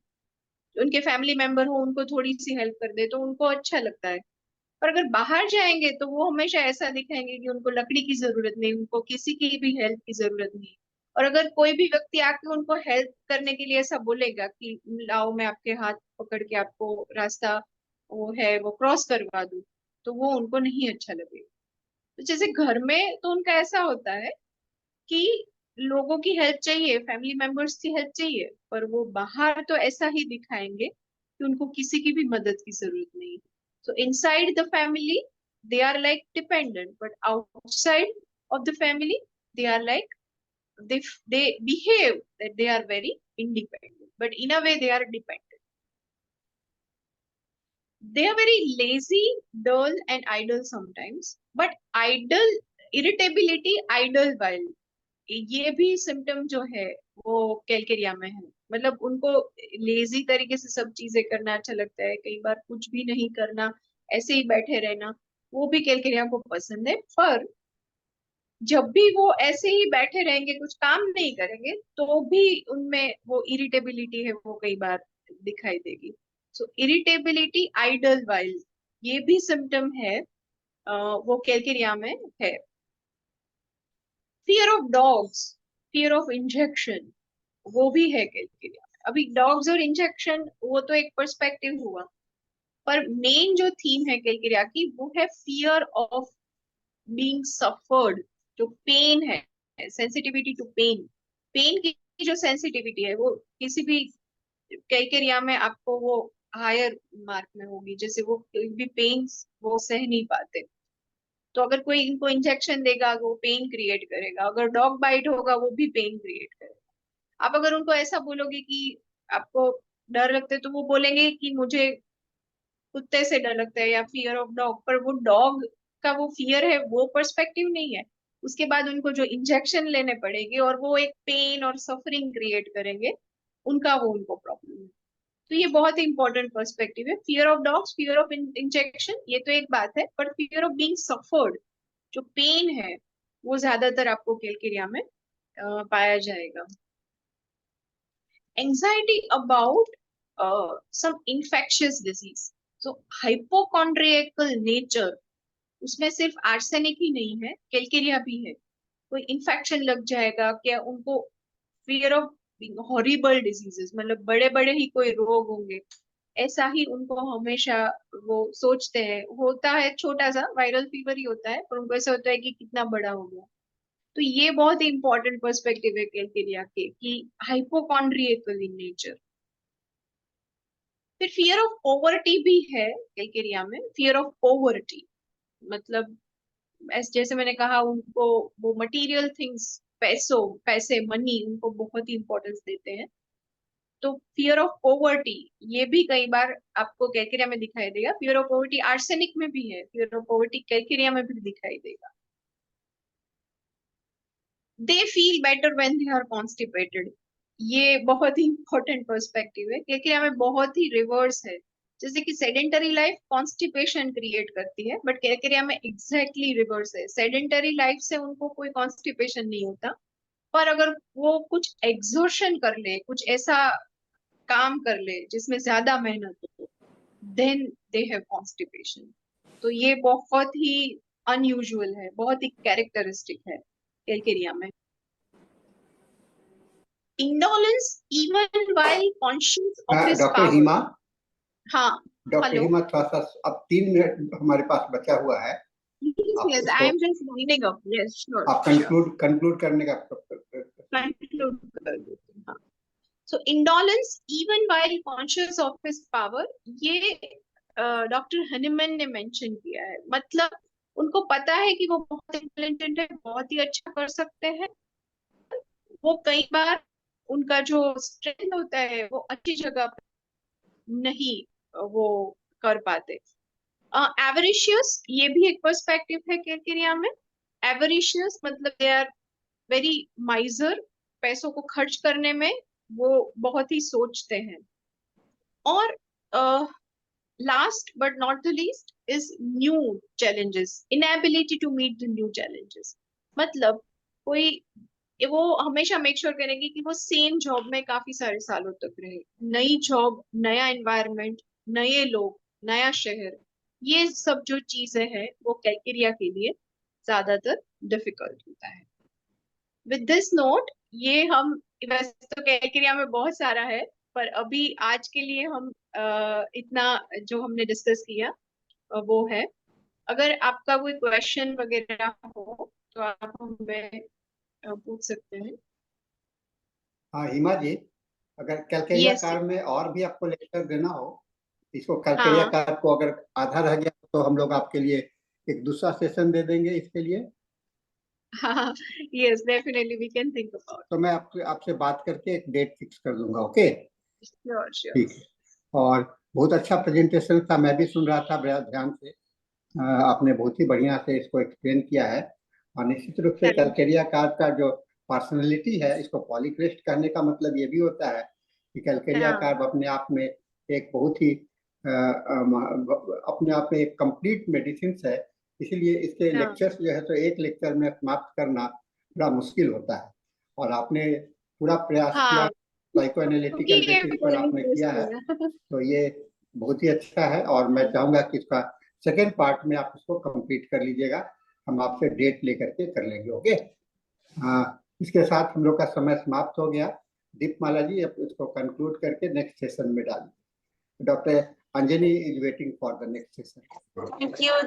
उनके फैमिली मेंबर हो उनको थोड़ी सी हेल्प कर दे तो उनको अच्छा लगता है। पर अगर बाहर जाएंगे तो वो हमेशा ऐसा दिखाएंगे कि उनको लकड़ी की जरूरत नहीं, उनको किसी की भी हेल्प की जरूरत नहीं। और अगर कोई भी व्यक्ति आके उनको हेल्प करने के लिए ऐसा बोलेगा कि लाओ मैं आपके हाथ पकड़ के आपको रास्ता वो है वो क्रॉस करवा दूं, तो वो उनको नहीं अच्छा लगेगा। तो जैसे घर में तो उनका ऐसा होता है कि लोगों की हेल्प चाहिए, फैमिली मेंबर्स की हेल्प चाहिए, पर वो बाहर तो ऐसा ही दिखाएंगे कि उनको किसी की भी मदद की जरूरत नहीं। सो inside the family they are like dependent, but outside of the family they are like they they behave that they are very independent, but in a way they are dependent. They are very lazy, dull and idle sometimes, but idle, irritability, idle while, ये भी symptom जो है वो calcarea में है। मतलब उनको lazy तरीके से सब चीजें करना अच्छा लगता है, कई बार कुछ भी नहीं करना, ऐसे ही बैठे रहना, वो भी कैलकेरिया को पसंद है। पर जब भी वो ऐसे ही बैठे रहेंगे, कुछ काम नहीं करेंगे, तो भी उनमें वो इरिटेबिलिटी है वो कई बार दिखाई देगी। सो इरिटेबिलिटी, आइडल वाइल, ये भी सिम्टम है, वो कैलकेरिया में है। Fear of dogs, fear of injection, वो भी है कैलकेरिया में। अभी डॉग्स और इंजेक्शन वो तो एक पर्सपेक्टिव हुआ, पर मेन जो थीम है कैलकेरिया की वो है फियर ऑफ बीइंग सफर्ड। जो पेन है, सेंसिटिविटी टू पेन, पेन की जो सेंसिटिविटी है वो किसी भी कैलकेरिया में आपको वो हायर मार्क में होगी, जैसे वो कोई भी पेन वो सह नहीं पाते। तो अगर कोई इनको इंजेक्शन देगा वो पेन क्रिएट करेगा, अगर डॉग बाइट होगा वो भी पेन क्रिएट करेगा। आप अगर उनको ऐसा बोलोगे कि आपको डर लगता है, तो वो बोलेंगे कि मुझे कुत्ते से डर लगता है या फियर ऑफ डॉग, पर वो डॉग का वो फियर है वो पर्सपेक्टिव नहीं है। उसके बाद उनको जो इंजेक्शन लेने पड़ेंगे और वो एक पेन और सफरिंग क्रिएट करेंगे, उनका वो उनको प्रॉब्लम है। तो ये बहुत ही इंपॉर्टेंट पर्सपेक्टिव है, fear of dogs, fear of injection, ये तो एक बात है, पर फियर ऑफ बीइंग सफर्ड, जो पेन है वो ज्यादातर आपको कैलकेरिया में पाया जाएगा। Anxiety about some infectious disease. तो हाइपोकॉन्ड्रियकल नेचर, उसमें सिर्फ आर्सेनिक ही नहीं है, कैलकेरिया भी है। कोई इन्फेक्शन लग जाएगा क्या, उनको फियर ऑफ हॉरिबल डिजीजेस, मतलब बड़े बड़े ही कोई रोग होंगे, ऐसा ही उनको हमेशा वो सोचते हैं। होता है छोटा सा वायरल फीवर ही होता है, पर उनको ऐसा होता है कि कितना बड़ा हो गया। तो ये बहुत ही इंपॉर्टेंट पर्सपेक्टिव है कैलकेरिया के, कि हाइपोकॉन्ड्रियकल इन नेचर। फिर फियर ऑफ पॉवर्टी भी है कैलकेरिया में। फियर ऑफ पॉवर्टी मतलब जैसे मैंने कहा, उनको वो मटेरियल थिंग्स, पैसे मनी, उनको बहुत ही इंपॉर्टेंस देते हैं। तो फियर ऑफ पॉवर्टी ये भी कई बार आपको कैलकेरिया में दिखाई देगा। फियर ऑफ पॉवर्टी आर्सेनिक में भी है, फियर ऑफ पॉवर्टी कैलकेरिया में भी दिखाई देगा। They feel better when they are constipated, ये बहुत ही इंपॉर्टेंट पर्सपेक्टिव है। कैलकेरिया में बहुत ही रिवर्स है। जैसे कि सेडेंटरी लाइफ कॉन्स्टिपेशन क्रिएट करती है, बट कैलकेरिया में एग्जैक्टली रिवर्स है। सेडेंटरी लाइफ से उनको कोई कॉन्स्टिपेशन नहीं होता, पर अगर वो कुछ एग्जर्शन कर ले, कुछ ऐसा काम कर ले जिसमें ज्यादा मेहनत हो, देन दे हैव कॉन्स्टिपेशन। तो ये बहुत ही अनयूजुअल है, बहुत ही कैरेक्टरिस्टिक है कैलकेरिया में। Indolence even while conscious of his doctor power. Hima, हाँ, डॉक्टर हेलो। हिमा, थोड़ा सा अब 3 मिनट हमारे पास बचा हुआ है। आप Yes, I am just winding up. Yes, sure, आप sure. कंक्लूड करने का Conclude कर देते हैं, हाँ। So indolence even while conscious of his power, ये डॉक्टर हनीमैन ने मेंशन किया है। मतलब उनको पता है कि वो बहुत इंटेलिजेंट है, बहुत ही अच्छा कर सकते हैं। वो कई बार उनका जो स्ट्रेंथ होता है वो अच्छी जगह पर नहीं वो कर पाते। एवरिशियस ये भी एक पर्सपेक्टिव है कैलकेरिया में। एवरिशियस मतलब दे आर वेरी माइजर, पैसों को खर्च करने में वो बहुत ही सोचते हैं। और last but not the least is new challenges, inability to meet the new challenges. मतलब कोई वो हमेशा मेक श्योर करेंगे कि वो सेम जॉब में काफी सारे सालों तक रहे। नई जॉब, नया एनवायरनमेंट, नए लोग, नया शहर, ये सब जो चीजें हैं वो कैलकेरिया के लिए ज्यादातर डिफिकल्ट होता है। विद दिस नोट, ये हम, वैसे तो कैलकेरिया में बहुत सारा है, पर अभी आज के लिए हम इतना जो हमने डिस्कस किया वो है। अगर आपका कोई क्वेश्चन वगैरह हो तो आप हमें पूछ सकते हैं। हाँ हिमा जी, अगर कैलकेरिया Yes. कार में और भी आपको लेक्चर देना हो, इसको कैलकेरिया कार को अगर आधा रह गया तो हम लोग आपके लिए एक दूसरा सेशन दे देंगे इसके लिए। Yes, definitely we can think about. तो मैं आपसे बात करके एक डेट फिक्स कर दूंगा। Okay, Sure, sure. ठीक है। और बहुत अच्छा प्रेजेंटेशन था, मैं भी सुन रहा था बड़ा ध्यान से। आपने बहुत ही बढ़िया से इसको एक्सप्लेन किया है। और निश्चित रूप से कैलकेरिया कार का जो पर्सनैलिटी है, इसको पॉलीक्रेस्ट कहने का मतलब ये भी होता है कि कैलकेरिया कार अपने आप में एक बहुत ही अपने आप में एक कंप्लीट मेडिसिन है। इसीलिए इसके लेक्चर्स जो है तो एक लेक्चर में समाप्त करना बड़ा मुश्किल होता है, और आपने पूरा प्रयास किया, साइकोएनालिटिकल बेसिस पर आपने किया है, तो ये बहुत ही अच्छा है। और मैं चाहूंगा कि इसका सेकेंड पार्ट में आप इसको कंप्लीट कर लीजिएगा, हम आपसे डेट लेकर के कर लेंगे। ओके, इसके साथ हम लोग का समय समाप्त हो गया। दीपमाला जी अब इसको कंक्लूड करके नेक्स्ट सेशन में डालिए। Doctor Anjani is waiting for the next session.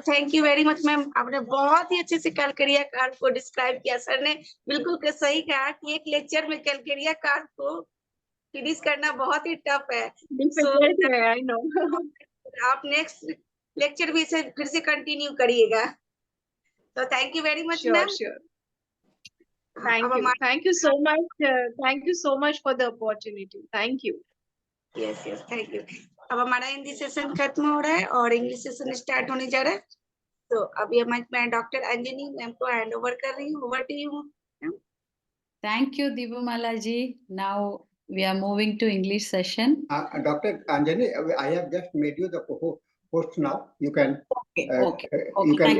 Thank you very much ma'am. आपने बहुत ही अच्छे से कैलकेरिया कार को डिस्क्राइब किया। सर ने बिल्कुल सही कहा कि एक लेक्चर में कैलकेरिया कार को फिनिश करना बहुत ही टफ है। I know. आप नेक्स्ट लेक्चर भी इसे फिर से कंटिन्यू करिएगा। तो thank you very much ma'am. Sure. Thank you so much. Thank you so much for the opportunity. Thank you. Yes, thank you. अब हमारा हिंदी सेशन खत्म हो रहा है और इंग्लिश सेशन स्टार्ट होने जा रहा है। तो अभी मैं डॉक्टर अंजनी मैम को हैंड ओवर कर रही हूँ। Over to you. Thank you, Dibumala ji. Now we are moving to English session. Dr. Anjani, I have just made you the host now. You can you can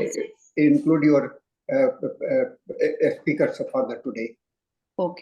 include your speakers for the today. Okay.